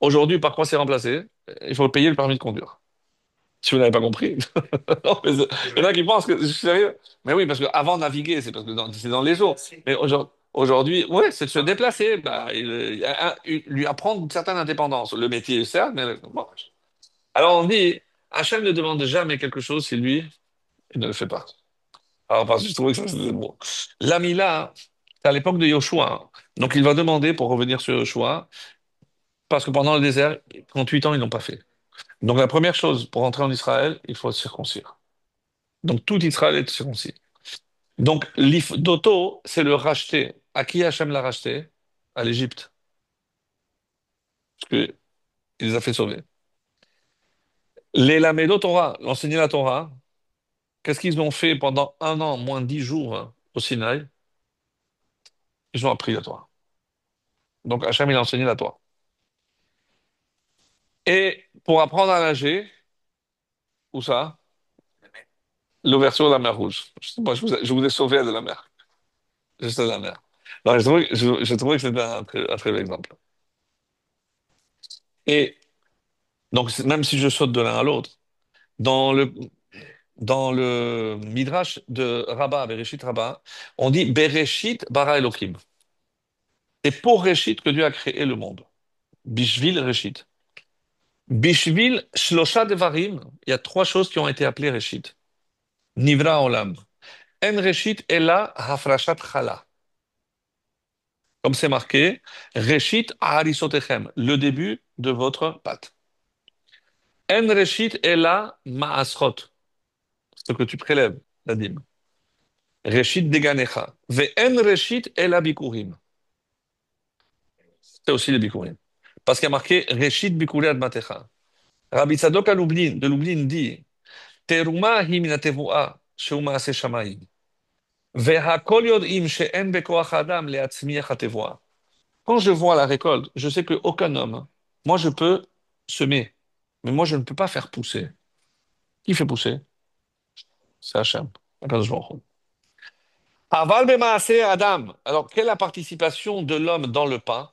Aujourd'hui, par quoi c'est remplacé? Il faut payer le permis de conduire. Si vous n'avez pas compris. Non, mais il y en a qui pensent que je suis sérieux. Mais oui, parce qu'avant naviguer, c'est parce que c'est dans les eaux. Mais aujourd'hui, ouais, c'est de se déplacer. Bah, lui apprendre une certaine indépendance. Le métier, certes, mais bon. Alors on dit, Hachem ne demande jamais quelque chose si lui, il ne le fait pas. Alors parce que je trouvais que ça c'était bon. L'Amila, c'est à l'époque de Yoshua, hein. Donc il va demander, pour revenir sur Yoshua, parce que pendant le désert, 38 ans, ils l'ont pas fait. Donc la première chose, pour entrer en Israël, il faut se circoncire. Donc tout Israël est circoncis. Donc l'if d'Oto, c'est le racheter. À qui Hachem l'a racheté? À l'Égypte. Parce qu'il les a fait sauver. Les Lamédot Torah, l'enseigner la Torah, qu'est-ce qu'ils ont fait pendant un an, moins 10 jours hein, au Sinaï? Ils ont appris la Torah. Donc Hachem, il a enseigné la Torah. Et pour apprendre à nager, où ça? L'ouverture de la mer Rouge. Moi, je vous ai sauvé de la mer. Juste de la mer. Donc, j'ai trouvé que c'était un très bel exemple. Et donc, même si je saute de l'un à l'autre, dans le, dans le Midrash de Rabbah, Bereshit Rabbah, on dit Bereshit bara Elohim. C'est pour Réchit que Dieu a créé le monde. Bishvil Réchit. Bishvil Shlosha Devarim, il y a 3 choses qui ont été appelées Réchit. Nivra Olam. En Réchit Ella Hafrashat Chala. comme c'est marqué, Reshit Aharisotechem, le début de votre pâte. En Reshit Ela Maasrot, ce que tu prélèves, la dîme. Reshit Deganecha. Ve En Reshit Ela Bikurim. C'est aussi les Bikurim. Parce qu'il y a marqué Reshit Bikurim Admatecha. Rabbi Tzadok à Lublin, de Lublin dit Teruma hi minatevuah, sheu maaseh shamayim. Vehakol yod'im she'en bekoach adam le'atzmiach hatevuah. Quand je vois la récolte, je sais qu'aucun homme, moi je peux semer, mais moi je ne peux pas faire pousser. Qui fait pousser? C'est Hachem. Akadosh Baruch Hu. Aval b'maaseh adam. Alors, quelle est la participation de l'homme dans le pain?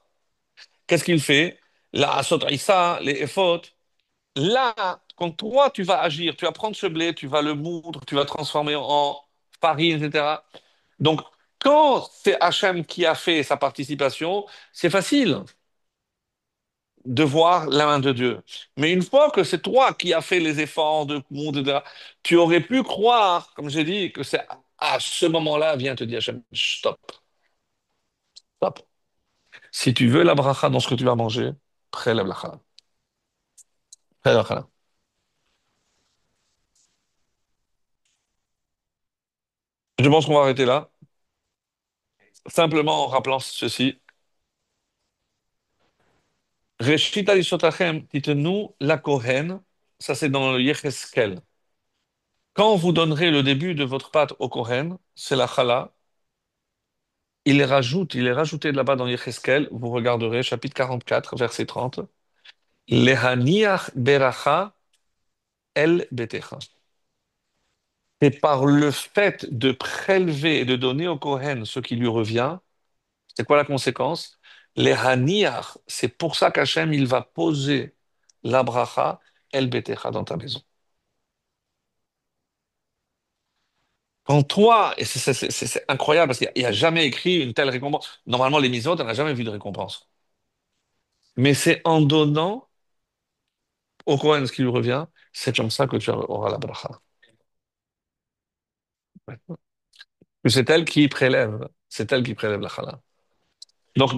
Qu'est-ce qu'il fait? La asot isa, les ephod. Là, quand toi, tu vas agir, tu vas prendre ce blé, tu vas le moudre, tu vas transformer en farine, etc. Donc, quand c'est Hachem qui a fait sa participation, c'est facile de voir la main de Dieu. Mais une fois que c'est toi qui as fait les efforts de moudre, etc., tu aurais pu croire, comme j'ai dit, que c'est à ce moment-là, viens te dire Hachem, stop, stop. Si tu veux la bracha dans ce que tu vas manger, prélève la challah. Prélève la challah. Je pense qu'on va arrêter là. Simplement en rappelant ceci. Reshit Alishotachem, dites-nous la Kohen, ça c'est dans le Yecheskel. Quand vous donnerez le début de votre pâte au Kohen, c'est la challah, il est rajouté de là-bas dans Yecheskel, vous regarderez, chapitre 44, verset 30, Lehaniach beracha el betecha. Et par le fait de prélever et de donner au Kohen ce qui lui revient, c'est quoi la conséquence? Lehaniach, c'est pour ça qu'Hachem, il va poser la bracha el betecha dans ta maison. Quand toi, et c'est incroyable parce qu'il n'y a jamais écrit une telle récompense. Normalement, les mitzvot, on n'a jamais vu de récompense. Mais c'est en donnant au Kohen ce qui lui revient, c'est comme ça que tu auras la bracha. Ouais. Que c'est elle qui prélève, c'est elle qui prélève la challah. Donc,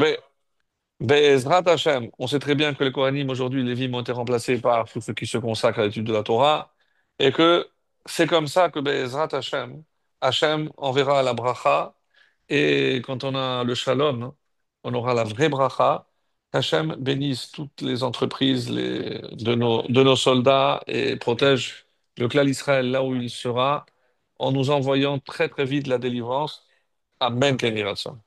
Be'ezrat Hashem, on sait très bien que les Kohanim aujourd'hui, les Lévim ont été remplacés par tous ceux qui se consacrent à l'étude de la Torah, et que c'est comme ça que Be'ezrat Hashem, Hashem enverra la bracha, et quand on a le shalom, on aura la vraie bracha. Hashem bénisse toutes les entreprises de nos soldats et protège le clan Israël là où il sera, en nous envoyant très très vite la délivrance. Amen, Ken Yireh Hatzav.